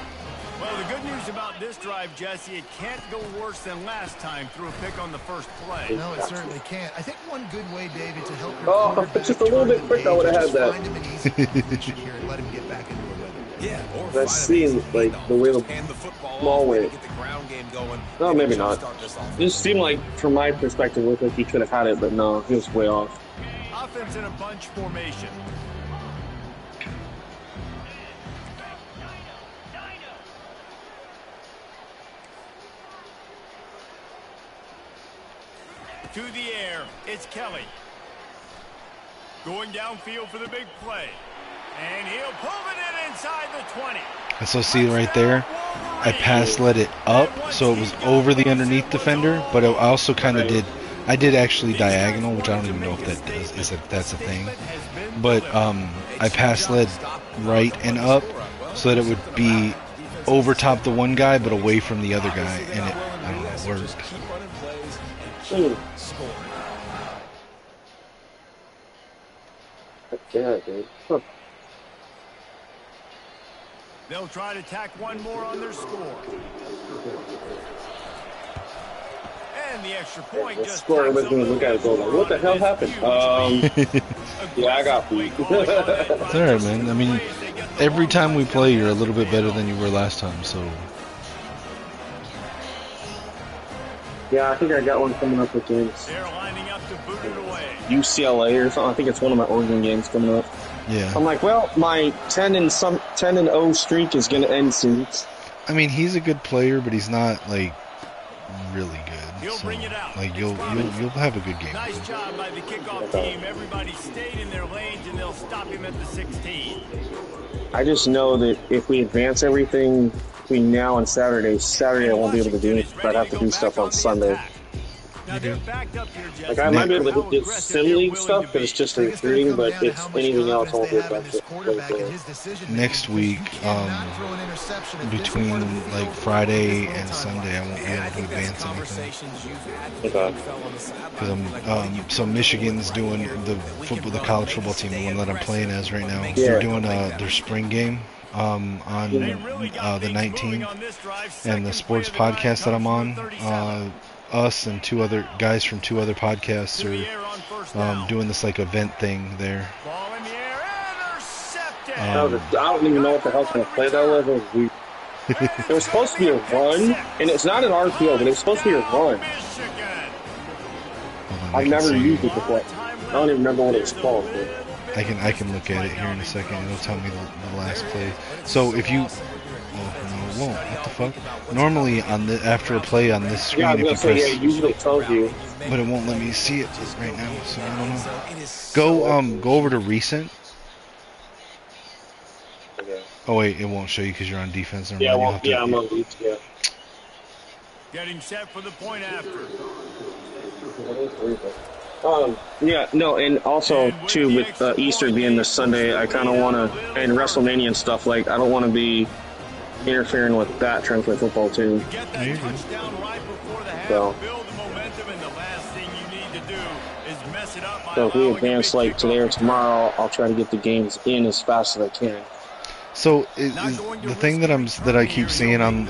S3: Well, the good news about this drive, Jesse, it can't go worse than last time through a pick on the first play.
S4: No, it certainly can't. I think one good way, David, to help
S1: your just a little bit quick, I would have had that.
S4: Find him an easy position here and let him get back into a rhythm.
S5: Yeah, or
S1: That's seeing like the way the ball went.
S5: Get the ground game going.
S1: No, maybe not. It just seemed like, from my perspective, it looked like he could have had it, but no, he was way off.
S3: Offense in a bunch formation. To the air, it's Kelly. Going downfield for the big play. And he'll pull it in inside the 20.
S2: So see right there, I led it up, so it was over the underneath defender, but I also kind of I did actually diagonal, which I don't even know if that that's a thing. But I led right and up, so that it would be over top the one guy, but away from the other guy, and it, I don't know, worked.
S1: Yeah, dude. Huh.
S3: They'll try to tack one more on their score. And the extra point just
S1: score, everybody's going to look at it and go like, what the hell happened? Yeah, I got beat.
S2: It's alright, man. I mean, every time we play, you're a little bit better than you were last time, so...
S1: Yeah, I think I got one coming up with games.
S3: They're lining up to boot it away.
S1: UCLA or something. I think it's one of my Oregon games coming up.
S2: Yeah.
S1: I'm like, well, my 10-0 streak is going to end soon.
S2: I mean, he's a good player, but he's not like really good.
S3: He'll
S2: so,
S3: bring it out.
S2: like you'll have a good game.
S3: Nice job by the kickoff team. Everybody stayed in their lanes, and they'll stop him at the 16.
S1: I just know that if we advance everything between now and Saturday I won't be able to do it, but I'd have to do stuff on Sunday. Like, I might be able to do Sim League stuff, but it's just recruiting, but if anything else, I won't be able to.
S2: Next week, between like Friday and Sunday, I won't be able to advance anything. Because so Michigan's doing the college football team, the one that I'm playing as right now. They're doing their spring game on the 19th, and the sports podcast that I'm on. Us and 2 other guys from 2 other podcasts are doing this like event thing there.
S1: I don't even know what the hell's going to play that was. It was supposed to be a run, and it's not an RPO, but it's supposed to be a run. I've never used it before. I don't even remember what it was called. But.
S2: I can look at it here in a second. It'll tell me the last play. So if you... Oh, no, it won't. What the fuck? Normally, after a play on this screen, if you press...
S1: Yeah, it usually tells you.
S2: But it won't let me see it right now, so I don't know. Go over to recent.
S1: Okay.
S2: Oh wait, it won't show you because you're on defense.
S1: Yeah, I'm on defense. Yeah.
S3: Getting set for the point after.
S1: Yeah, no, and also too with Easter being this Sunday, I kind of want to, and WrestleMania and stuff, like I don't want to be interfering with that trying to play football too. So if we advance like today or tomorrow, I'll try to get the games in as fast as I can.
S2: So is the thing that I keep seeing on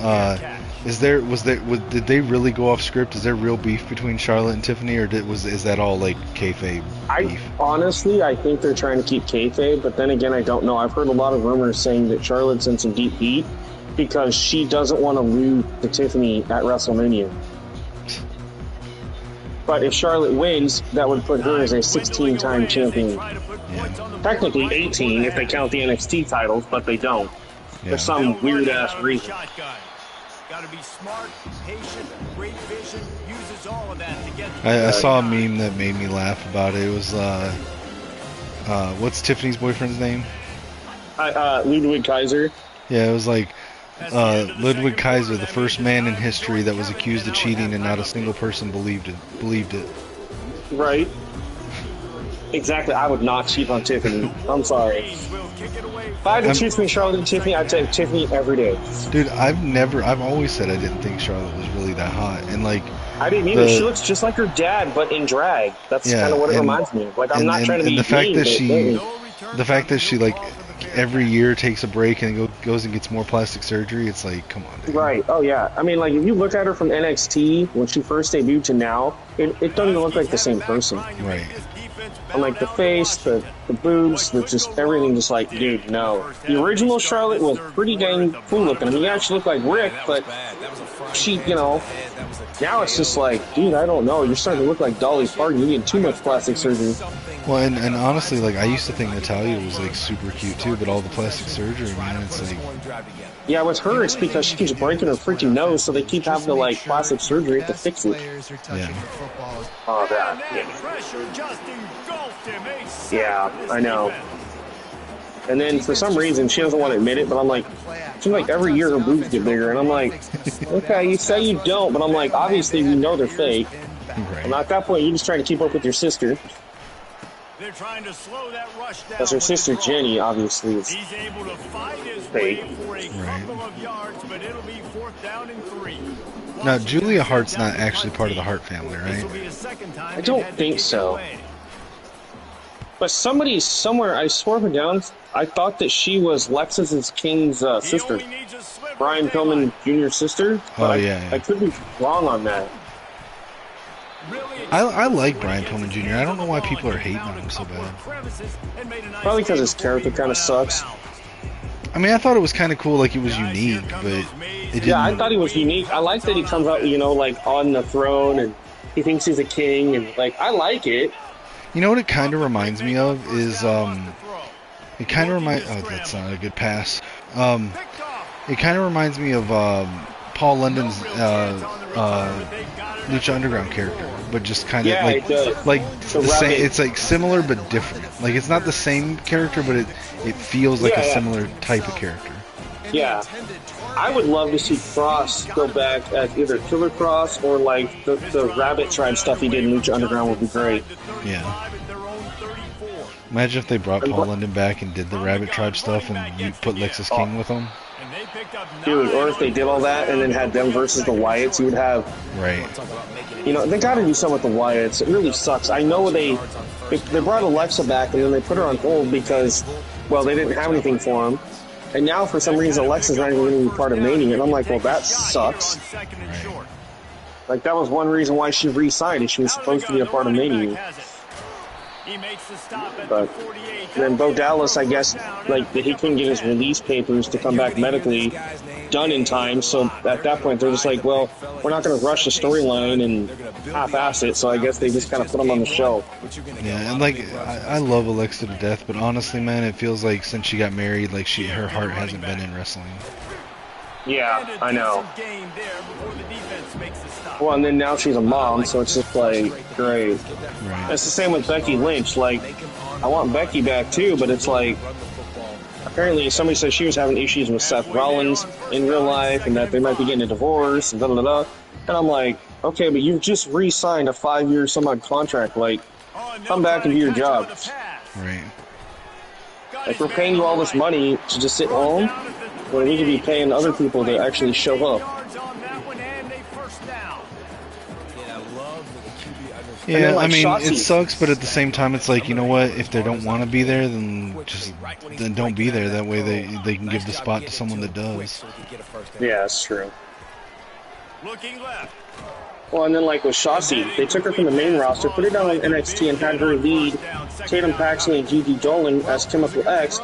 S2: did they really go off script? Is there real beef between Charlotte and Tiffany, or is that all like kayfabe beef?
S1: Honestly, I think they're trying to keep kayfabe, but then again, I don't know. I've heard a lot of rumors saying that Charlotte's in some deep heat because she doesn't want to lose to Tiffany at WrestleMania. But if Charlotte wins, that would put her as a 16-time champion.
S2: Yeah.
S1: Technically 18 if they count the NXT titles, but they don't.
S2: Yeah.
S1: For some weird-ass reason.
S3: Got to be smart, patient, great vision, uses all of that to get
S2: I saw a meme that made me laugh about it. It was what's Tiffany's boyfriend's name?
S1: Ludwig Kaiser.
S2: Yeah, it was like Ludwig Kaiser, the first man in history that was accused of cheating, and not a single person believed it.
S1: Right. Exactly. I would not cheat on Tiffany. I'm sorry. If I had to choose between Charlotte and Tiffany, I'd take Tiffany every day.
S2: Dude, I've always said I didn't think Charlotte was really that hot, and like
S1: I didn't either. She looks just like her dad, but in drag. That's kind of what it reminds me of. Like I'm not trying to be
S2: the fact
S1: mean,
S2: that the fact that she like every year takes a break and goes and gets more plastic surgery, it's like, come on, dude.
S1: Right. Oh yeah. I mean, like if you look at her from NXT when she first debuted to now, it doesn't even look like the same person.
S2: Right.
S1: And like the face, the boobs, just everything, just like, dude, no. The original Charlotte was pretty dang cool looking. I mean, yeah, she looked like Rick, but she, now it's just like, dude, I don't know. You're starting to look like Dolly Parton. You need too much plastic surgery.
S2: Well, and honestly, like I used to think Natalya was like super cute too, but all the plastic surgery, man, it's like.
S1: Yeah, with her, it's because she keeps breaking her freaking nose, so they keep having to like plastic surgery to fix it.
S2: Yeah.
S1: Oh, that. Yeah, I know. And then for some reason she doesn't want to admit it, but I'm like, seems like every year her boobs get bigger, and I'm like, okay, you say you don't, but I'm like, obviously we know they're fake.
S2: Right.
S1: And at that point, you're just trying to keep up with your sister.
S3: They're trying to slow that rush down.
S1: Because her sister Jenny, obviously, is
S3: He's able to fight his
S1: fake.
S3: way for a couple of yards, but it'll be 4th down and 3.
S2: Now, Julia Hart's not actually part of the Hart family, right?
S1: I don't think so. But somebody somewhere, I swore her down, I thought that she was Lexus King's sister. Brian Pillman Jr.'s sister. But I could be wrong on that.
S2: I like Brian Pillman Jr. I don't know why people are hating on him so bad.
S1: Probably because his character kind of sucks.
S2: I mean, I thought it was kind of cool, like it was unique, but it didn't.
S1: Yeah, I thought he was unique. I like that he comes out, like on the throne and he thinks he's a king, and like I like it.
S2: You know what it kind of reminds me of is it kind of reminds. Oh, that's not a good pass. It kind of reminds me of Paul London's Lucha Underground character, but just kind of like the same. It's like similar but different. Like it's not the same character, but it feels like a similar type of character.
S1: Yeah, I would love to see Cross go back as either Killer Cross or like the Rabbit Tribe stuff he did in Lucha Underground would be great.
S2: Yeah. Imagine if they brought Paul London back and did the Rabbit Tribe stuff and you put Lexus King with them.
S1: Dude, or if they did all that and then had them versus the Wyatts, you would have...
S2: Right.
S1: They got to do something with the Wyatts. It really sucks. I know they brought Alexa back and then they put her on hold because, well, they didn't have anything for him. And now, for some reason, Alexa's not even going to be part of Mania. And I'm like, well, that sucks.
S2: Right.
S1: Like, that was one reason why she re-signed. She was supposed to be a part of Mania. But then Bo Dallas, I guess, like he couldn't get his release papers to come back medically done in time. So at that point, they're just like, well, we're not going to rush the storyline and half-ass it. So I guess they just kind of put him on the show.
S2: Yeah, and like I love Alexa to death, but honestly, man, it feels like since she got married, like her heart hasn't been in wrestling.
S1: Yeah, I know. Well, and then now she's a mom, so it's just like, great.
S2: Right.
S1: It's the same with Becky Lynch. Like, I want Becky back too, but it's like, apparently somebody said she was having issues with Seth Rollins in real life and that they might be getting a divorce and da-da-da-da. And I'm like, okay, but you've just re-signed a 5-year some-odd contract. Like, come back and do your job.
S2: Right.
S1: Like, we're paying you all this money to just sit home, when we could be paying other people to actually show up.
S2: Yeah,
S1: then, like,
S2: I mean,
S1: Shotzi.
S2: it sucks, but at the same time, it's like, you know what? If they don't want to be there, then don't be there. That way, they can give the spot to someone that does.
S1: Yeah, that's true.
S3: Looking left.
S1: Well, and then like with Shotzi, they took her from the main roster, put her down on NXT, and had her lead Tatum Paxley and Gigi Dolan as Chemical X.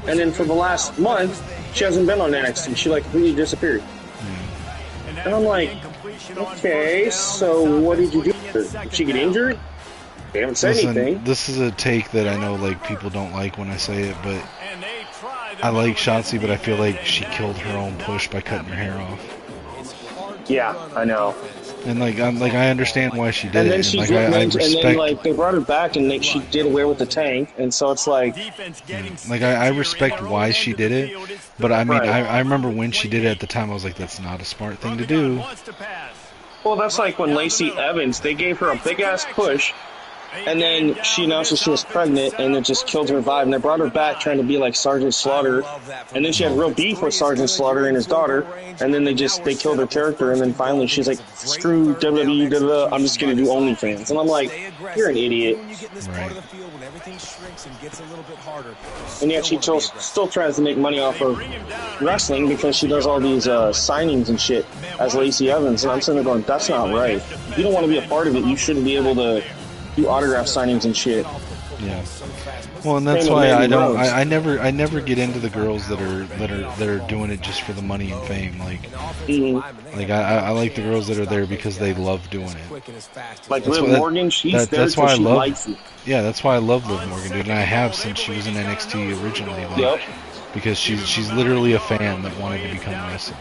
S1: And then for the last month, she hasn't been on NXT. She like completely disappeared. And I'm like, okay, so what did you do? Did she get injured? They haven't said anything.
S2: This is a take that I know like people don't like when I say it, but I like Shotzi, but I feel like she killed her own push by cutting her hair off.
S1: Yeah, I know.
S2: And I understand why she did
S1: and then
S2: it.
S1: She
S2: and like I respect.
S1: And then like they brought her back, and she did away with the tank, and so it's like.
S2: Like I respect why she did it, but I mean I remember when she did it at the time. I was like, that's not a smart thing to do.
S1: Well, that's like when Lacey Evans, they gave her a big ass push, and then she announced that she was pregnant, and it just killed her vibe. And they brought her back trying to be like Sergeant Slaughter, and then she had real beef with Sergeant Slaughter and his daughter, and then they killed her character, and then finally she's like, screw WWE, I'm just gonna do OnlyFans, and I'm like, you're an idiot.
S2: Right.
S1: And yet she still tries to make money off of wrestling because she does all these signings and shit as Lacey Evans, and I'm sitting there going, that's not right. If you don't want to be a part of it, you shouldn't be able to do autograph signings and shit.
S2: Yeah. Well, and that's why I never get into the girls that are doing it just for the money and fame. Like, like I like the girls that are there because they love doing it.
S1: Like Liv Morgan, she's there because she likes it.
S2: Yeah, that's why I love Liv Morgan, dude, and I have since she was in NXT originally. Like, because she's literally a fan that wanted to become a wrestler.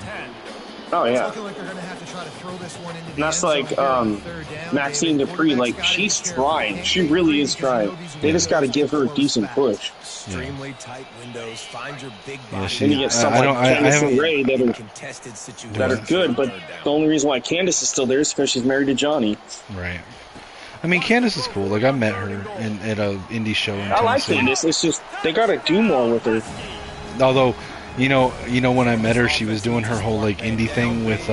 S1: Oh yeah. And that's like Maxine Dupree, like she's trying. She really is trying. They just got to give her a decent push.
S5: Extremely tight windows. Find your big
S1: body. And you get someone like Candice and Ray that are good, but the only reason why Candice is still there is because she's married to Johnny.
S2: Right. I mean, Candice is cool. Like I met her at a indie show in Tennessee.
S1: I like Candice. It's just they got to do more with her.
S2: Although. You know, when I met her, she was doing her whole like indie thing with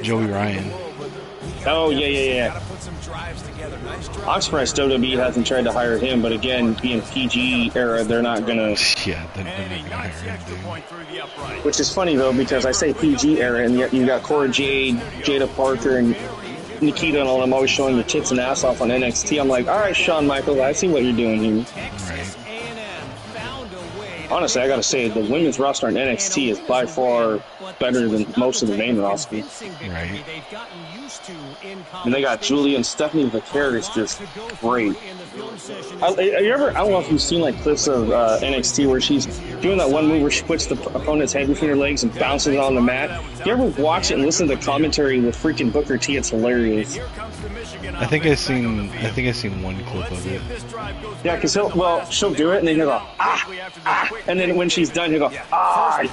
S2: Joey Ryan.
S1: Oh yeah. I'm surprised WWE hasn't tried to hire him, but again, being PG era, they're not gonna.
S2: Yeah, they're not gonna hire him, dude.
S1: Which is funny though, because I say PG era, and yet you got Cora Jade, Jada Parker, and Nikita and all them always showing their tits and ass off on NXT. I'm like, all right, Shawn Michaels, I see what you're doing here.
S2: Right.
S1: Honestly, I gotta say, the women's roster on NXT is by far better than most of the main roster.
S2: Right.
S1: And they got Julia and Stephanie Vaquer just great. I don't know if you've seen like clips of NXT where she's doing that one move where she puts the opponent's head between her legs and bounces it on the mat. You ever watch it and listen to the commentary with freaking Booker T? It's hilarious.
S2: I think I seen one clip of it.
S1: Yeah, because she'll do it and then he'll go ah, and then when she's done he'll go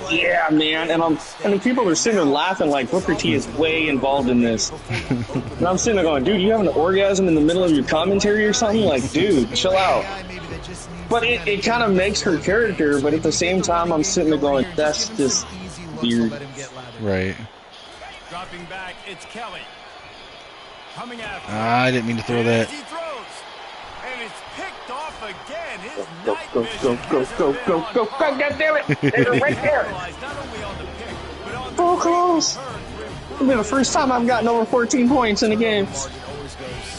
S1: yeah, man, and then people are sitting there laughing like Booker T is way involved in this. And I'm sitting there going, dude, you having an orgasm in the middle of your commentary or something? Like, dude, chill out. But it kind of makes her character, but at the same time, I'm sitting there going, that's just weird.
S2: Right.
S3: Dropping back, it's Kelly. Coming after.
S2: I didn't mean to throw that.
S3: He throws, and it's picked off again. His
S1: Go, God damn it! They're right there. So close. It'll be the first time I've gotten over 14 points in a game.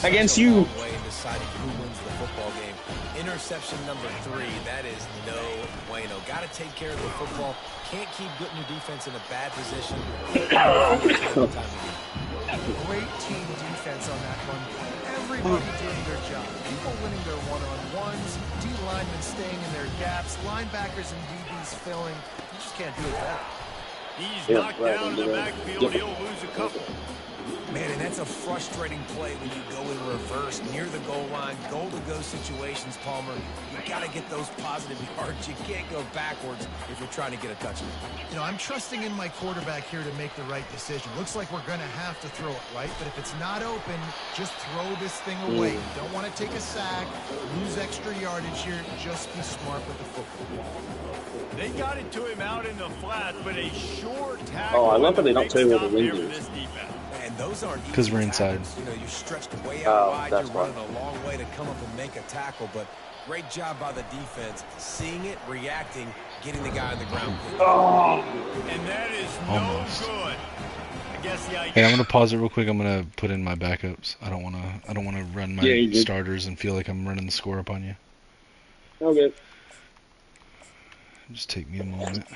S1: Against you.
S5: Interception number 3, that is no bueno. Got to take care of the football. Can't keep putting your defense in a bad position.
S4: Great team defense on that one. Everybody doing their job. People winning their one-on-ones, D-linemen staying in their gaps, linebackers and DBs filling. You just can't do it better.
S3: He's knocked down in the backfield. He'll lose a couple.
S5: Man, and that's a frustrating play when you go in reverse near the goal line, goal-to-go situations, Palmer. You got to get those positive yards. You can't go backwards if you're trying to get a touchdown.
S4: You know, I'm trusting in my quarterback here to make the right decision. Looks like we're going to have to throw it, right? But if it's not open, just throw this thing away. You don't want to take a sack, lose extra yardage here. Just be smart with the football.
S3: They got it to him out in the flat, but a short tackle.
S1: Oh, I love that they don't tell you where the wind is.
S5: And Those aren't easy
S2: 'Cause we're inside.
S5: tackles. You know, you're stretched way out wide. You're
S1: that's why.
S5: running a long way to come up and make a tackle, but great job by the defense, seeing it, reacting, getting the guy on the ground.
S1: Oh,
S3: And that is
S2: Almost.
S3: no good. I guess the idea.
S2: Hey, I'm gonna pause it real quick. I'm gonna put in my backups. I don't wanna run my
S1: Yeah, you did.
S2: starters and feel like I'm running the score up on you.
S1: okay.
S2: Just take me a moment.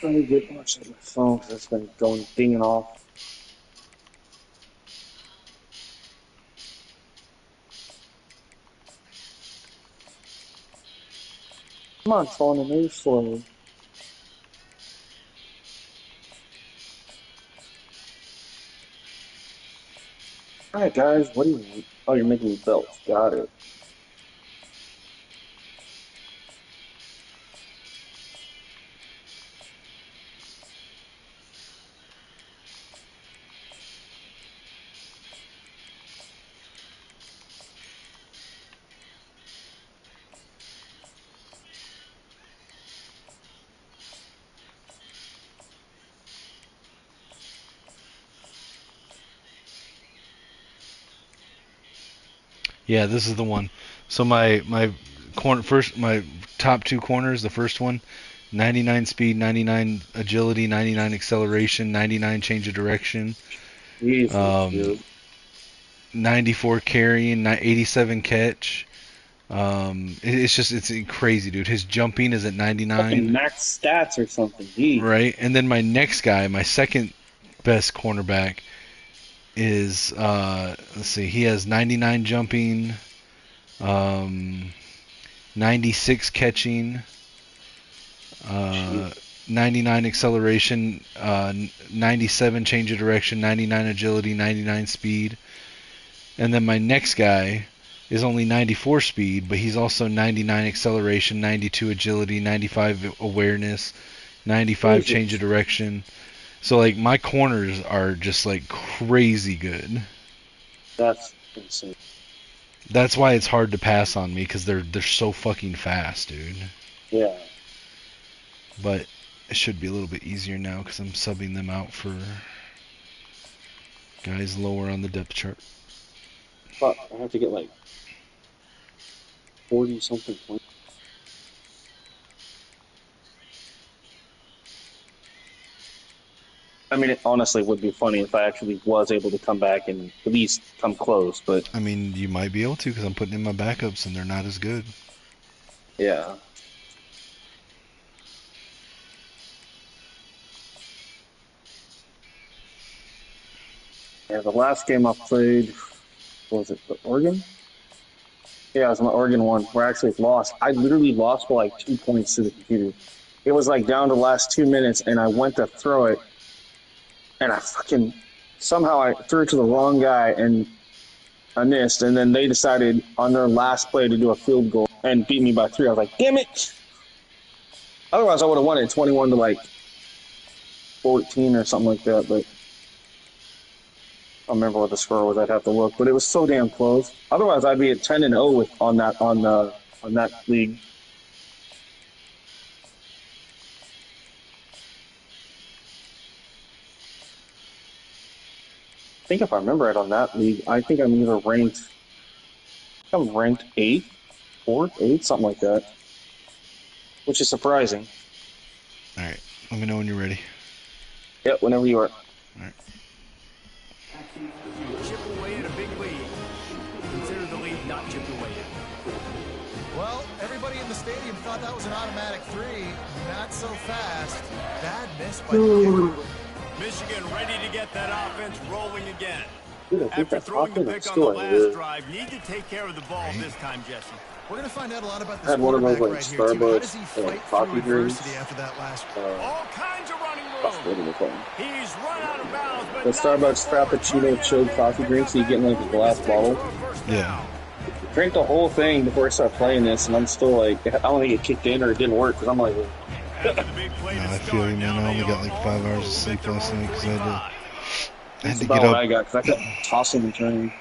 S1: Let me get much of my phone because it's been going dinging off. Come on, phone, and move slowly. All right, guys, what do you want? Oh, you're making belts. Got it.
S2: Yeah, this is the one. So my top two corners, the first one, 99 speed, 99 agility, 99 acceleration, 99 change of direction,
S1: Jesus, dude.
S2: 94 carrying, 87 catch. It's crazy, dude. His jumping is at
S1: Fucking
S2: 99,
S1: max stats or something. Geez.
S2: right? And then my next guy, my second best cornerback is let's see, he has 99 jumping, 96 catching, 99 acceleration, 97 change of direction, 99 agility, 99 speed. And then my next guy is only 94 speed, but he's also 99 acceleration, 92 agility, 95 awareness, 95 change of direction. So like my corners are just like crazy good.
S1: That's insane.
S2: That's why it's hard to pass on me, because they're so fucking fast, dude.
S1: Yeah.
S2: But it should be a little bit easier now because I'm subbing them out for guys lower on the depth chart.
S1: Fuck, I have to get like 40 something points. I mean, it honestly would be funny if I actually was able to come back and at least come close, but
S2: I mean, you might be able to because I'm putting in my backups and they're not as good.
S1: yeah. Yeah, the last game I played, what was it, the Oregon? Yeah, it was my Oregon one where I actually lost. I literally lost by like 2 points to the computer. It was like down to the last 2 minutes, and I went to throw it, and I fucking somehow I threw it to the wrong guy, and I missed. And then they decided on their last play to do a field goal and beat me by 3. I was like, damn it! Otherwise, I would have won it 21 to like 14 or something like that, but. I don't remember what the score was. I'd have to look, but it was so damn close. Otherwise, I'd be at 10-0 with on that league. I think if I remember right on that league, I think I'm either ranked. I'm ranked 8th, 4th, 8th, something like that, which is surprising.
S2: All right, let me know when you're ready.
S1: Yep, whenever you are.
S2: All right.
S3: Chip away at a big lead. Consider the lead not chipped away yet.
S4: Well, everybody in the stadium thought that was an automatic 3. Not so fast. Bad miss by the kicker.
S3: Michigan ready to get that offense rolling again.
S1: Dude, I think
S3: After
S1: that's
S3: throwing the
S1: often
S3: pick on
S1: still
S3: the
S1: a
S3: last
S1: good.
S3: drive, need to take care of the ball this time, Jesse.
S4: We're going to find out a lot about
S1: I
S4: this
S1: had one of those
S4: quarterback
S1: like
S4: right here, too. How does he
S1: Starbucks
S4: fight
S1: coffee
S4: through
S1: drinks.
S4: adversity after that last
S3: All kinds of running
S1: What
S3: room.
S1: are they called?
S3: He's run out of bounds, but
S1: The Starbucks Frappuccino chilled coffee drinks you get in like a glass bottle.
S2: Yeah.
S1: Drank the whole thing before I started playing this, and I'm still like, I don't think it kicked in or it didn't work because I'm like,
S2: No, I feel you, man. I only got like 5 hours of sleep last night because I had
S1: that's
S2: to
S1: about
S2: get
S1: what
S2: up.
S1: I got because I kept tossing and turning.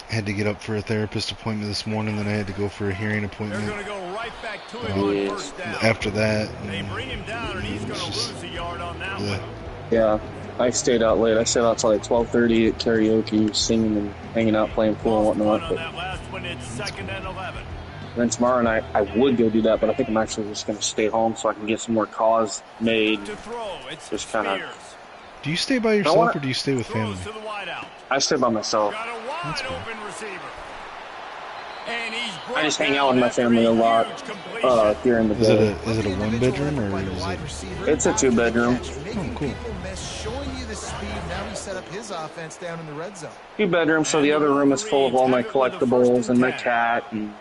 S2: Had to get up for a therapist appointment this morning. Then I had to go for a hearing
S3: They're
S2: appointment
S3: going to go right back to him on first down.
S2: after that.
S3: They bring him down, and he's going to lose a yard on that one.
S1: Yeah. I stayed out late. I stayed out till like 12:30 at karaoke, singing and hanging out, playing pool and whatnot. But
S3: That last one, it's 2nd and 11.
S1: then tomorrow night, I would go do that, but I think I'm actually just going to stay home so I can get some more calls made.
S3: To throw, it's
S1: Just kind of.
S2: Do you stay by yourself or do you stay with family?
S3: Throws to the wide out.
S1: I stay by myself.
S3: Got a wide
S2: That's cool.
S3: open receiver. And he's
S1: I just hang out with my family a lot during the
S2: Is
S1: day.
S2: it a 1-bedroom or is it?
S1: It's a 2-bedroom.
S2: Oh, cool.
S4: Showing you the speed. Now he set up his offense down in the red zone.
S1: 2-bedroom, so the other room is full of all my collectibles and my cat and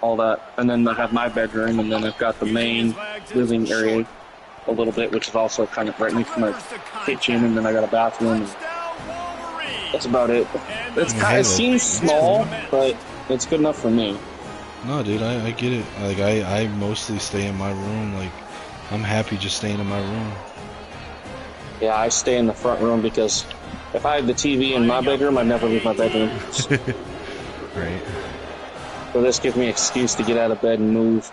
S1: all that. And then I have my bedroom, and then I've got the main living area a little bit, which is also kind of right next to my kitchen, and then I got a bathroom. And that's about it. It seems small, but it's good enough for me.
S2: No, dude, I get it. Like, I mostly stay in my room. Like, I'm happy just staying in my room.
S1: Yeah, I stay in the front room because if I had the TV in my bedroom, I'd never leave my bedroom.
S2: Right.
S1: So this gives me an excuse to get out of bed and move.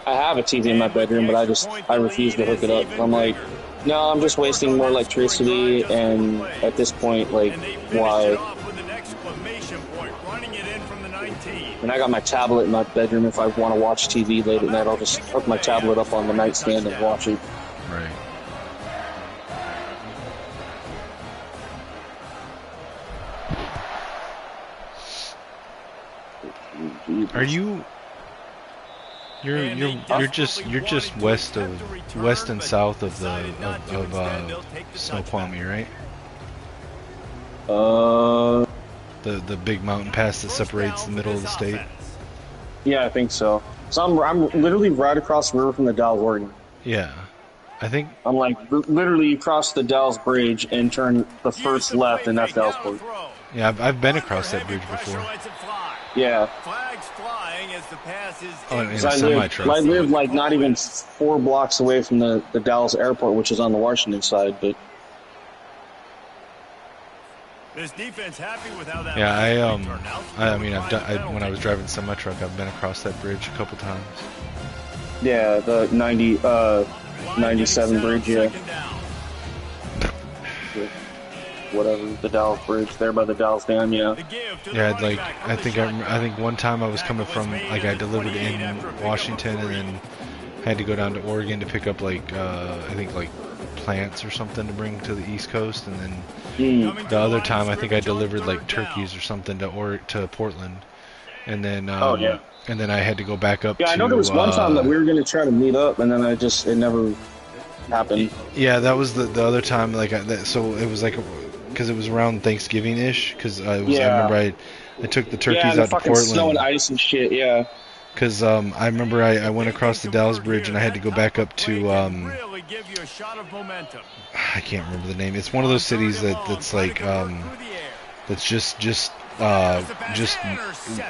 S1: I have a TV in my bedroom, but I refuse to hook it up. I'm like, no, I'm just wasting more electricity, and at this point, like, why? And I got my tablet in my bedroom. If I want to watch TV late at night, I'll just hook my tablet up on the nightstand and watch it.
S2: Right. Are you? You're just west and south of Snoqualmie, right? The big mountain pass that separates the middle of the state.
S1: Yeah, I think so. So I'm literally right across the river from the Dalles, Oregon.
S2: Yeah, I think
S1: I'm like literally across the Dalles Bridge and turn the first left, and that's Dallesport.
S2: Yeah, I've been across that bridge before.
S1: Yeah.
S3: Flags flying as the pass is
S2: Oh, in a
S1: I
S2: semi-truck.
S1: live like not even 4 blocks away from the Dallas airport, which is on the Washington side, but
S3: this defense happy with how that
S2: Yeah, I mean, when I was driving semi-truck, I've been across that bridge a couple times.
S1: yeah, the 97 bridge, yeah. Whatever, the Dalles Bridge, there by the Dalles Dam, yeah.
S2: Yeah, like I think one time I was coming from, like, I delivered in Washington and then had to go down to Oregon to pick up like I think like plants or something to bring to the East Coast, and then the other time I think I delivered like turkeys or something to Portland, and then and then I had to go back up.
S1: Yeah,
S2: to,
S1: I know there was one time that we were gonna try to meet up, and then it never happened.
S2: Yeah, that was the other time. Like so it was like because it was around Thanksgiving-ish. Because I remember I took the turkeys out to Portland.
S1: Snow and ice and shit. Yeah.
S2: Because I remember I went across the Dalles Bridge and I had to go back up to I can't remember the name. It's one of those cities that's like that's just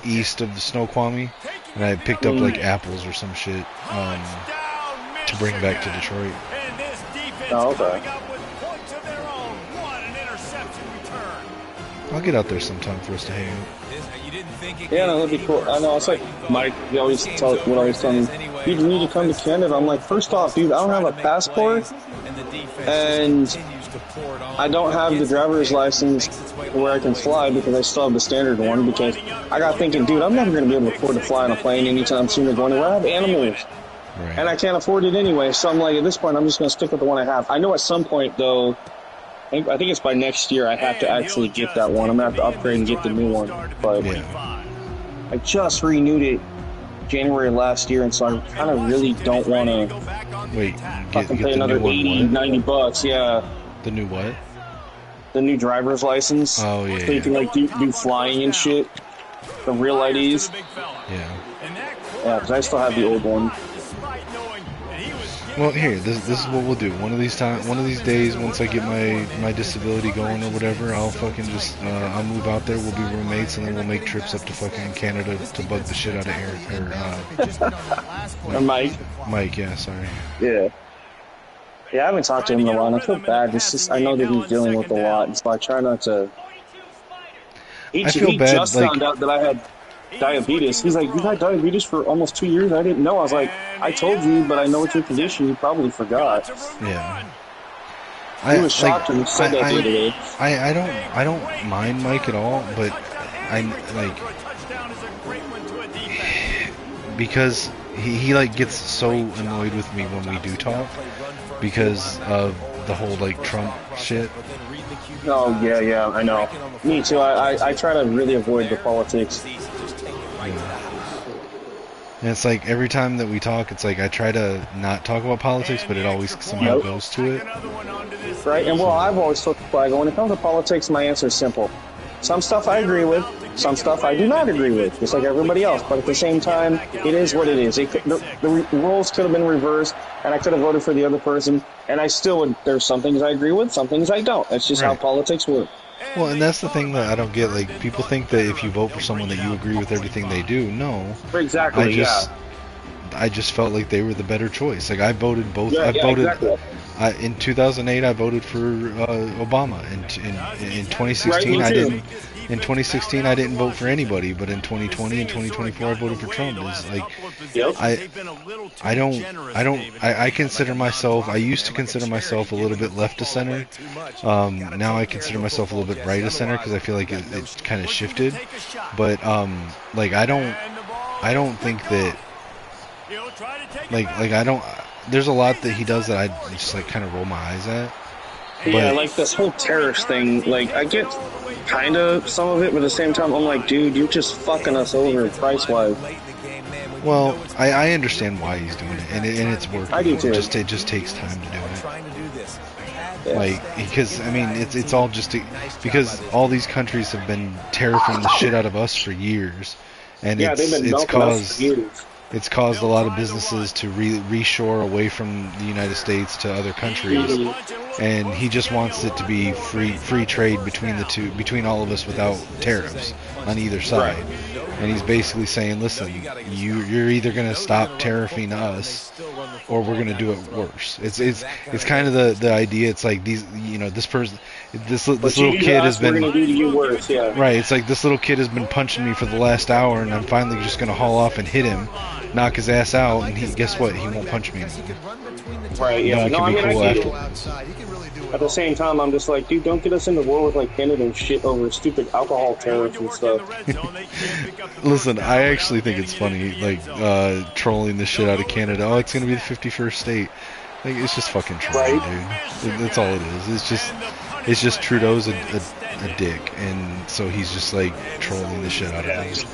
S2: east of the Snoqualmie, and I picked up like apples or some shit to bring back to Detroit.
S1: Oh, okay.
S2: I'll get out there sometime for us to hang out.
S1: Yeah, no, that'd be cool. I know, it's like Mike would always tell me, you need to come to Canada. I'm like, first off, dude, I don't have a passport, and I don't have the driver's license where I can fly because I still have the standard one, because I got thinking, dude, I'm never going to be able to afford to fly on a plane anytime soon or going anywhere. I have animals,
S2: Right.
S1: and I can't afford it anyway, so I'm like, at this point, I'm just going to stick with the one I have. I know at some point, though, I think it's by next year I have to actually get that one. I'm going to have to upgrade and get the new one, but I just renewed it January last year, and so I kind of really don't want to
S2: get
S1: pay
S2: the
S1: another
S2: new
S1: 80,
S2: one.
S1: 90 bucks, yeah.
S2: The new what?
S1: The new driver's license.
S2: Oh, yeah,
S1: So you can like do flying and shit. The real IDs.
S2: Yeah.
S1: Yeah, because I still have the old one.
S2: Well, here, this is what we'll do. One of these days, once I get my disability going or whatever, I'll fucking just I'll move out there. We'll be roommates, and then we'll make trips up to fucking Canada to bug the shit out of
S1: Or Mike.
S2: Mike, yeah, sorry.
S1: Yeah. Yeah, I haven't talked to him in a while, and I feel bad. It's just, I know that he's dealing with a lot, and so I try not to. He
S2: I feel bad,
S1: just
S2: like,
S1: found out that I had diabetes. He's like, you had diabetes for almost 2 years? I didn't know. I was like, I told you, but I know it's your condition. You probably forgot.
S2: Yeah.
S1: He was shocked when he said that the other day.
S2: I don't mind Mike at all, but I like because he like gets so annoyed with me when we do talk because of the whole like Trump shit.
S1: Oh yeah, I know. Me too. I try to really avoid the politics.
S2: And it's like every time that we talk, it's like I try to not talk about politics, but it always somehow goes to it.
S1: Right, and well, I've always told people, I go, when it comes to politics, my answer is simple. Some stuff I agree with, some stuff I do not agree with, just like everybody else. But at the same time, it is what it is. The roles could have been reversed, and I could have voted for the other person, and I still would. There's some things I agree with, some things I don't. That's just how politics work.
S2: Well, and that's the thing that I don't get. Like, people think that if you vote for someone that you agree with everything they do. No.
S1: Exactly,
S2: I just felt like they were the better choice. Like, I voted both.
S1: Yeah, exactly.
S2: In 2008, I voted for Obama. In 2016, I didn't. In 2016, I didn't vote for anybody. But in 2020 and 2024, I voted for Trump. It's like, I consider myself. I used to consider myself a little bit left of center. Now I consider myself a little bit right of center because I feel like it kind of shifted. But like I don't think that. Like I don't. There's a lot that he does that I just like kind of roll my eyes at.
S1: Yeah, like this whole terrorist thing. Like I get kind of some of it, but at the same time, I'm like, dude, you're just fucking us over price-wise.
S2: Well, I understand why he's doing it, and it's working.
S1: I do too.
S2: It just takes time to do it. Like, because I mean, it's all just because all these countries have been tariffing the shit out of us for years, and it's caused a lot of businesses to reshore away from the United States to other countries, and he just wants it to be free trade between all of us without tariffs on either side. And he's basically saying, listen, you're either going to stop tariffing us, or we're going to do it worse. It's kind of the idea. It's like this little kid has been right. It's like this little kid has been punching me for the last hour, and I'm finally just going to haul off and hit him, knock his ass out, and guess what? He won't punch me anymore.
S1: Right. Yeah.
S2: No, I mean, cool after.
S1: At the same time, I'm just like, dude, don't get us into war with like Canada and shit over stupid alcohol tariffs and stuff.
S2: Listen, I actually think it's funny, like trolling the shit out of Canada. Oh, it's gonna be the 51st state. Like, it's just fucking trolling, dude. That's all it is. It's just Trudeau's a dick, and so he's just like trolling the shit out of us.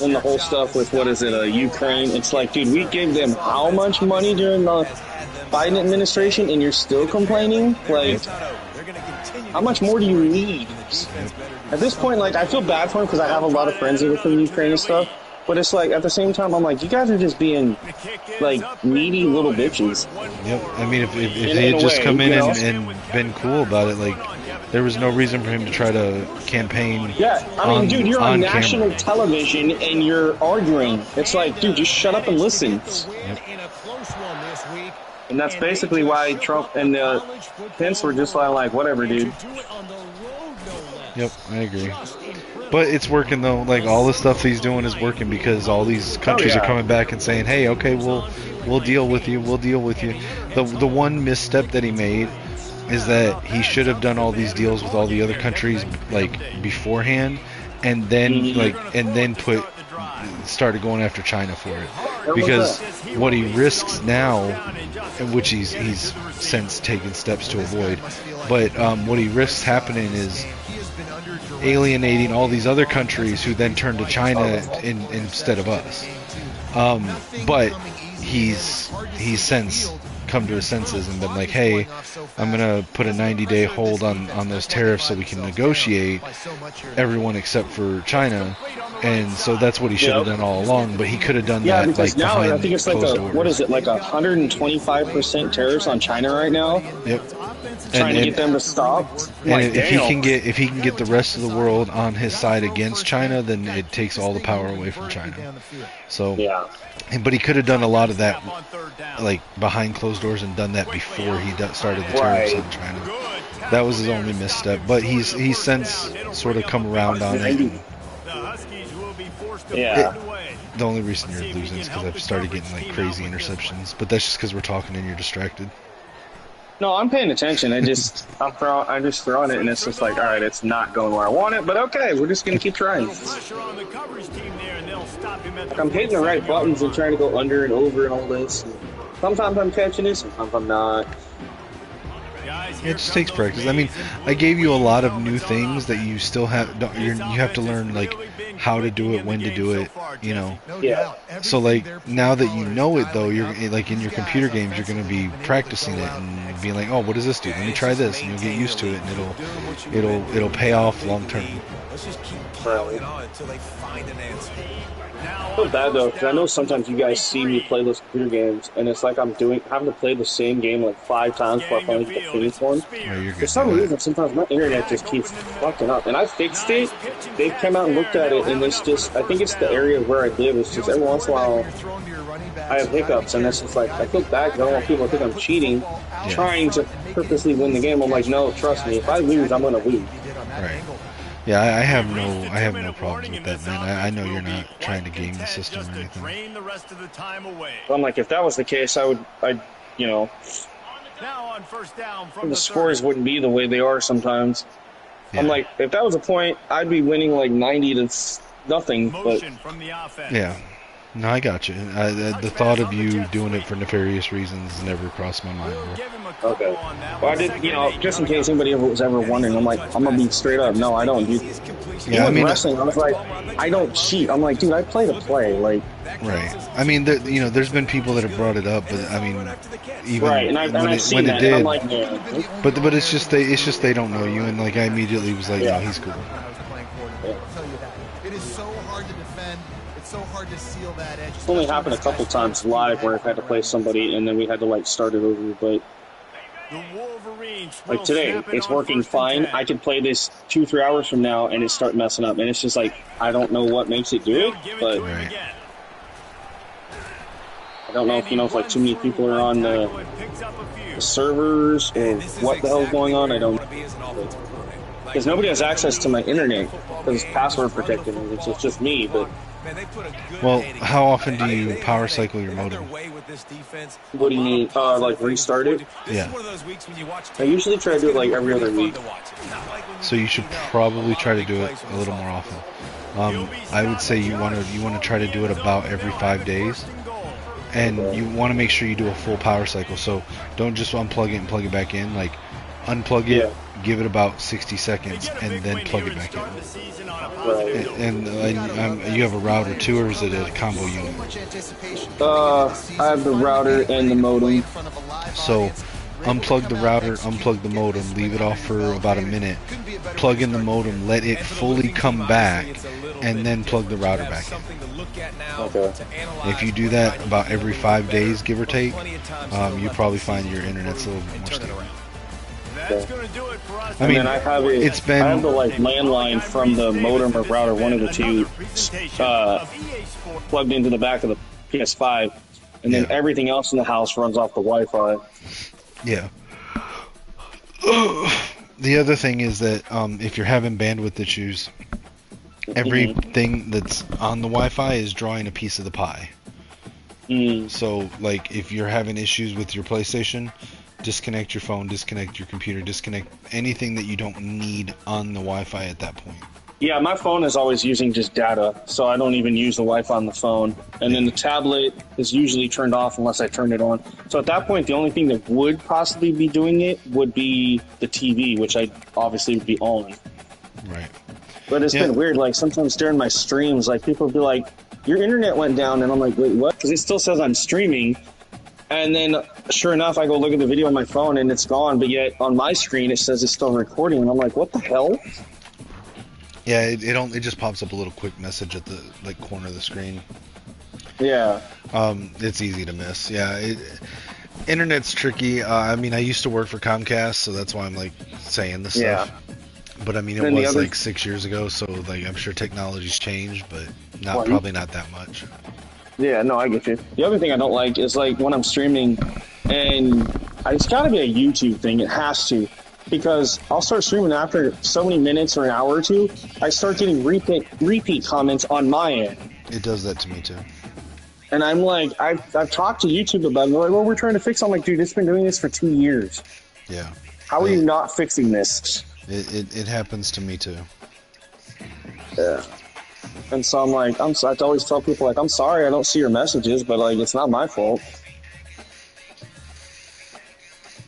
S1: And the whole stuff with Ukraine. It's like, dude, we gave them how much money during the Biden administration, and you're still complaining? Like, how much more do you need? At this point, like, I feel bad for him because I have a lot of friends that are from Ukraine and stuff. But it's like, at the same time, I'm like, you guys are just being, like, needy little bitches.
S2: Yep. I mean, if they had just come in and been cool about it, like, there was no reason for him to try to campaign.
S1: Yeah, I mean, dude, you're on national television and you're arguing. It's like, dude, just shut up and listen.
S2: Yep.
S1: And that's basically why Trump and Pence were just like, whatever, dude.
S2: Yep, I agree. But it's working, though. Like, all the stuff he's doing is working because all these countries are coming back and saying, hey, okay, we'll deal with you. We'll deal with you. The one misstep that he made is that he should have done all these deals with all the other countries, like, beforehand, and then started going after China for it. Because what he risks now, which he's since taken steps to avoid, but what he risks happening is alienating all these other countries who then turn to China instead of us. But he's since come to his senses and been like, hey, I'm gonna put a 90-day hold on those tariffs so we can negotiate everyone except for China. And so that's what he should have done all along, but he could have done that
S1: because
S2: like
S1: now
S2: behind
S1: I think it's like what is it, like 125% tariffs on China right now?
S2: Yep.
S1: Trying to get them to stop.
S2: And if he can get the rest of the world on his side against China, then it takes all the power away from China. So but he could have done a lot of that like behind closed doors and done that before he started the tariffs on China. That was his only misstep, but he's since sort of come around on it.
S3: The Huskies will be
S1: Yeah.
S2: The only reason you're losing is because I've started getting like crazy interceptions, but that's just because we're talking and you're distracted.
S1: No, I'm paying attention. I'm just throwing it, and it's just like, all right, it's not going where I want it, but okay, we're just gonna keep trying. Like I'm hitting the right buttons and trying to go under and over and all this. Sometimes I'm catching it, sometimes I'm not.
S2: It just takes practice. I mean, I gave you a lot of new things that you still have. You have to learn like how to do it, when to do it. You know.
S1: Yeah.
S2: So like now that you know it though, you're like in your computer games, you're going to be practicing it and being like, oh, what does this do? Let me try this, and you'll get used to it, and it'll pay off long term.
S5: Let's just keep piling on until they find an answer.
S1: I feel bad though, because I know sometimes you guys see me play those computer games, and it's like I'm having to play the same game like 5 times before I finally get the finish one. For some reason, sometimes my internet just keeps fucking up, and I fixed it. They've come out and looked at it, and it's just, I think it's the area where I live. It's just every once in a while I have hiccups, and it's just like I feel bad because I don't want people to think I'm cheating, trying to purposely win the game. I'm like, no, trust me, if I lose, I'm gonna lose.
S2: Right. Yeah, I have no problems with that, man. I know you're not trying to game the system or anything.
S1: I'm like, if that was the case, I'd you know, the scores wouldn't be the way they are sometimes. Yeah. I'm like, if that was a point, I'd be winning like 90 to nothing. But
S2: yeah, no, I got you. The thought of you doing it for nefarious reasons never crossed my mind. Bro.
S1: Okay. Well, I did, you know, just in case anybody was ever wondering, I'm like, I'm gonna be straight up. No, I don't do.
S2: Yeah, I mean,
S1: wrestling, I was like, I don't cheat. I'm like, dude, I play to play. Like,
S2: right. I mean, you know, there's been people that have brought it up, but I mean, even
S1: right, and I've seen that, and I'm like, yeah.
S2: But it's just they don't know you, and like I immediately was like, yeah, he's cool.
S4: It is so hard to defend. It's so hard to seal that edge.
S1: It's only happened a couple times live where I've had to play somebody, and then we had to like start it over, but. Like today, it's working fine. I could play this 2-3 hours from now and it start messing up, and it's just like I don't know what makes it do it, but
S2: right.
S1: I don't know if if like too many people are on the servers or what the hell's going on. I don't know. Because nobody has access to my internet because it's password protected and it's just me, but.
S2: Well, how often do you power cycle your modem?
S1: What do you mean? Like restart it?
S2: Yeah.
S1: I usually try to do it like every other week.
S2: So you should probably try to do it a little more often. I would say you want to try to do it about every 5 days, and you want to make sure you do a full power cycle. So don't just unplug it and plug it back in. Like unplug it, give it about 60 seconds, and then plug it back in.
S1: Right.
S2: And you have a router too, or is it a combo unit?
S1: I have the router and the modem.
S2: So unplug the router, unplug the modem, leave it off for about a minute, plug in the modem, let it fully come back, and then plug the router back in.
S1: Okay.
S2: If you do that about every 5 days, give or take, you probably find your internet's a little bit more stable. I mean, I have the like landline from the modem or router, one of the two,
S1: plugged into the back of the PS5, and then everything else in the house runs off the Wi-Fi.
S2: Yeah. The other thing is that if you're having bandwidth issues, everything that's on the Wi-Fi is drawing a piece of the pie. So, like, if you're having issues with your PlayStation, disconnect your phone, disconnect your computer, disconnect anything that you don't need on the Wi-Fi at that point.
S1: Yeah, my phone is always using just data, so I don't even use the Wi-Fi on the phone. And then the tablet is usually turned off unless I turn it on. So at that point, the only thing that would possibly be doing it would be the TV, which I obviously would be on.
S2: Right.
S1: But it's been weird. Like, sometimes during my streams, like, people will be like, your internet went down, and I'm like, wait, what? Because it still says I'm streaming. And then, sure enough, I go look at the video on my phone, and it's gone. But yet, on my screen, it says it's still recording. And I'm like, what the hell?
S2: Yeah, it just pops up a little quick message at the corner of the screen.
S1: Yeah.
S2: It's easy to miss. Yeah, internet's tricky. I mean, I used to work for Comcast, so that's why I'm like saying this stuff. But I mean, it was like 6 years ago, so like I'm sure technology's changed, but probably not that much.
S1: Yeah, no, I get you. The other thing I don't like is like when I'm streaming, and it's got to be a YouTube thing. It has to, because I'll start streaming after so many minutes or an hour or two, I start getting repeat comments on my end.
S2: It does that to me too.
S1: And I'm like, I've talked to YouTube about it. They're like, well, we're trying to fix it. I'm like, dude, it's been doing this for 2 years.
S2: Yeah.
S1: How are you not fixing this?
S2: It happens to me too.
S1: Yeah. And so I'm like, I always tell people, like, I'm sorry I don't see your messages, but, like, it's not my fault.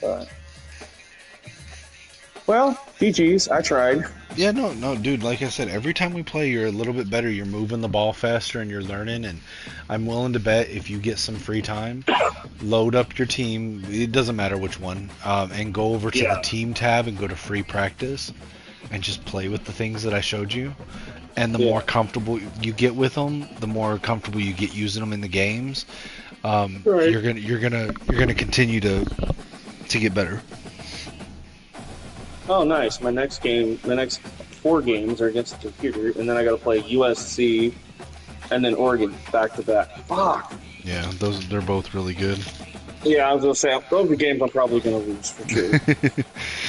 S1: But, well, GG's, I tried.
S2: Yeah, no, dude, like I said, every time we play, you're a little bit better. You're moving the ball faster and you're learning, and I'm willing to bet if you get some free time, load up your team, it doesn't matter which one, and go over to the team tab and go to free practice and just play with the things that I showed you. And the more comfortable you get with them, the more comfortable you get using them in the games. You're gonna continue to get better.
S1: Oh, nice. My next 4 games are against the computer, and then I got to play USC and then Oregon back to back. Fuck.
S2: Yeah, they're both really good.
S1: Yeah, I was gonna say those are games I'm probably gonna lose for sure.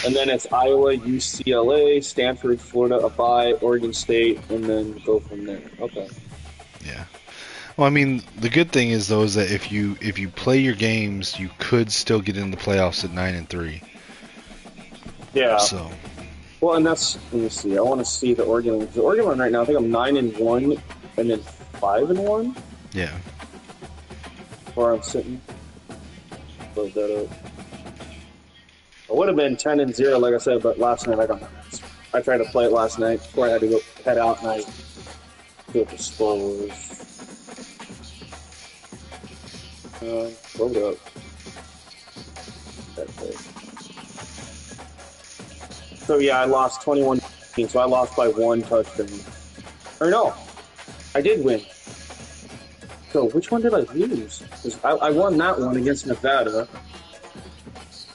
S1: And then it's Iowa, UCLA, Stanford, Florida, a bye, Oregon State, and then go from there. Okay.
S2: Yeah. Well, I mean, the good thing is though is that if you play your games, you could still get in the playoffs at 9-3.
S1: Yeah.
S2: So.
S1: Well, and that's, let me see. I want to see the Oregon one. The Oregon one right now, I think I'm 9-1, and then 5-1.
S2: Yeah.
S1: Where I'm sitting. Load that up. I would have been 10-0, like I said, but last night I tried to play it last night before I had to go head out, and I feel the score was. Load up. So yeah, I lost 21, so I lost by 1 touchdown. Or no, I did win. So which one did I lose? 'Cause I won that one against Nevada.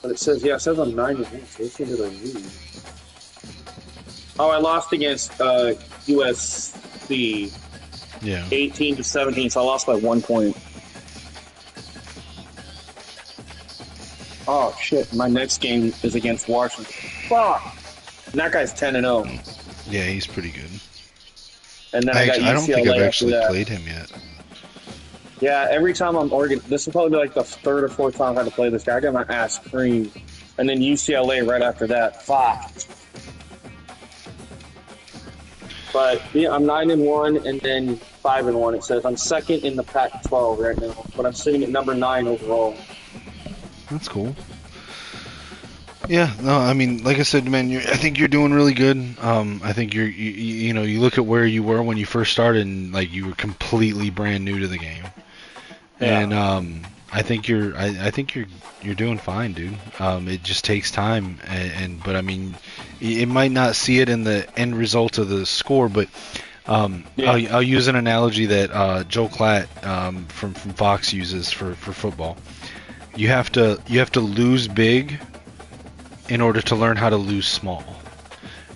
S1: But it says I'm 9-1, so which one did I lose? Oh, I lost against USC.
S2: Yeah.
S1: 18-17, so I lost by 1 point. Oh shit, my next game is against Washington. Fuck! And that guy's 10-0.
S2: Yeah, he's pretty good.
S1: And then I got UCLA.
S2: I don't think I've actually
S1: after that.
S2: played him yet.
S1: Yeah, every time I'm Oregon, this will probably be like the 3rd or 4th time I've had to play this guy. I got my ass creamed. And then UCLA right after that. Fuck. But yeah, I'm 9-1 and then 5-1. It says I'm 2nd in the Pac-12 right now, but I'm sitting at number 9 overall.
S2: That's cool. Yeah, no, I mean, like I said, man, I think you're doing really good. I think you look at where you were when you first started, and like you were completely brand new to the game. Yeah. And I think you're doing fine, dude. It just takes time, but I mean, it might not see it in the end result of the score, but I'll use an analogy that Joe Klatt from Fox uses for football. You have to lose big in order to learn how to lose small,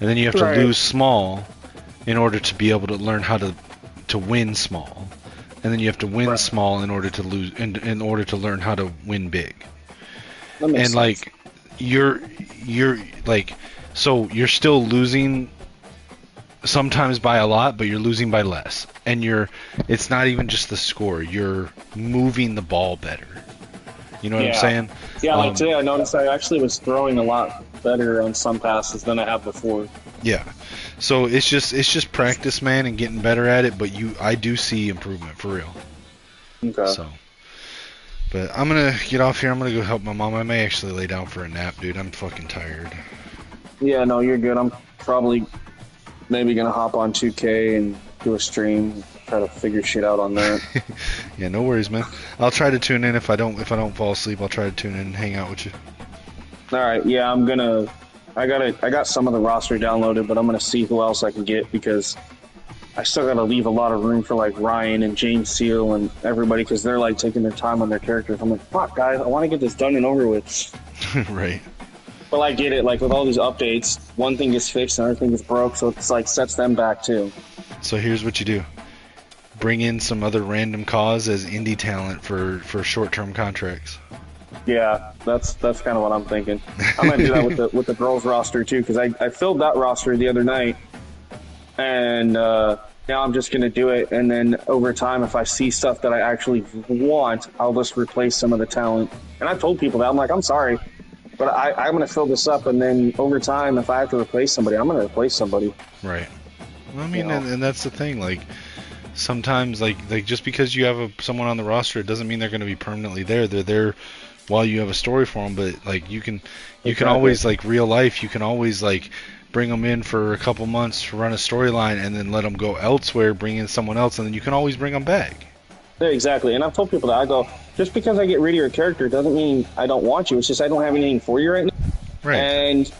S2: and then you have to lose small in order to be able to learn how to win small, and then you have to win small in order to lose in order to learn how to win big. And sense. Like you're like, so you're still losing sometimes by a lot, but you're losing by less, and it's not even just the score, you're moving the ball better. You know what I'm saying?
S1: Yeah, like today I noticed I actually was throwing a lot better on some passes than I have before.
S2: Yeah. So it's just practice, man, and getting better at it, but I do see improvement for real.
S1: Okay.
S2: So, but I'm going to get off here. I'm going to go help my mom. I may actually lay down for a nap, dude. I'm fucking tired.
S1: Yeah, no, you're good. I'm probably maybe going to hop on 2K and do a stream. Try to figure shit out on that.
S2: Yeah, no worries, man. I'll try to tune in if I don't fall asleep. I'll try to tune in and hang out with you.
S1: All right, yeah, I got some of the roster downloaded, but I'm gonna see who else I can get because I still gotta leave a lot of room for like Ryan and James Seal and everybody because they're like taking their time on their characters. I'm like, fuck, guys, I want to get this done and over with.
S2: Right.
S1: Well, I get it. Like with all these updates, one thing gets fixed, another thing gets broke, so it's like sets them back too.
S2: So here's what you do. Bring in some other random cause as indie talent for short-term contracts.
S1: Yeah, that's kind of what I'm thinking. I'm gonna do that with the girls roster too, because I filled that roster the other night, and now I'm just going to do it, and then over time, if I see stuff that I actually want, I'll just replace some of the talent. And I've told people that. I'm like, I'm sorry, but I'm going to fill this up, and then over time, if I have to replace somebody, I'm going to replace somebody.
S2: Right. Well, I mean, and that's the thing. Like, sometimes, like just because you have someone on the roster, it doesn't mean they're going to be permanently there. They're there while you have a story for them. But like, you can always, like, real life, you can always, like, bring them in for a couple months to run a storyline, and then let them go elsewhere, bring in someone else, and then you can always bring them back.
S1: Yeah, exactly. And I've told people that. I go, just because I get rid of your character doesn't mean I don't want you. It's just I don't have anything for you right now.
S2: Right.
S1: And,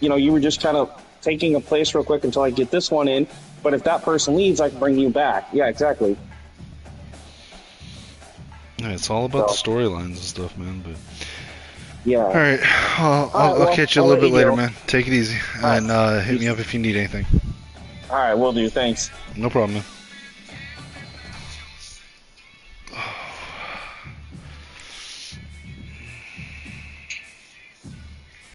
S1: you were just kind of taking a place real quick until I get this one in. But if that person leaves, I can bring you back. Yeah, exactly.
S2: Yeah, it's all about the storylines and stuff, man. But
S1: yeah.
S2: All right. I'll catch you a little bit later, man. Take it easy. And hit me up if you need anything.
S1: All right, will do. Thanks.
S2: No problem, man.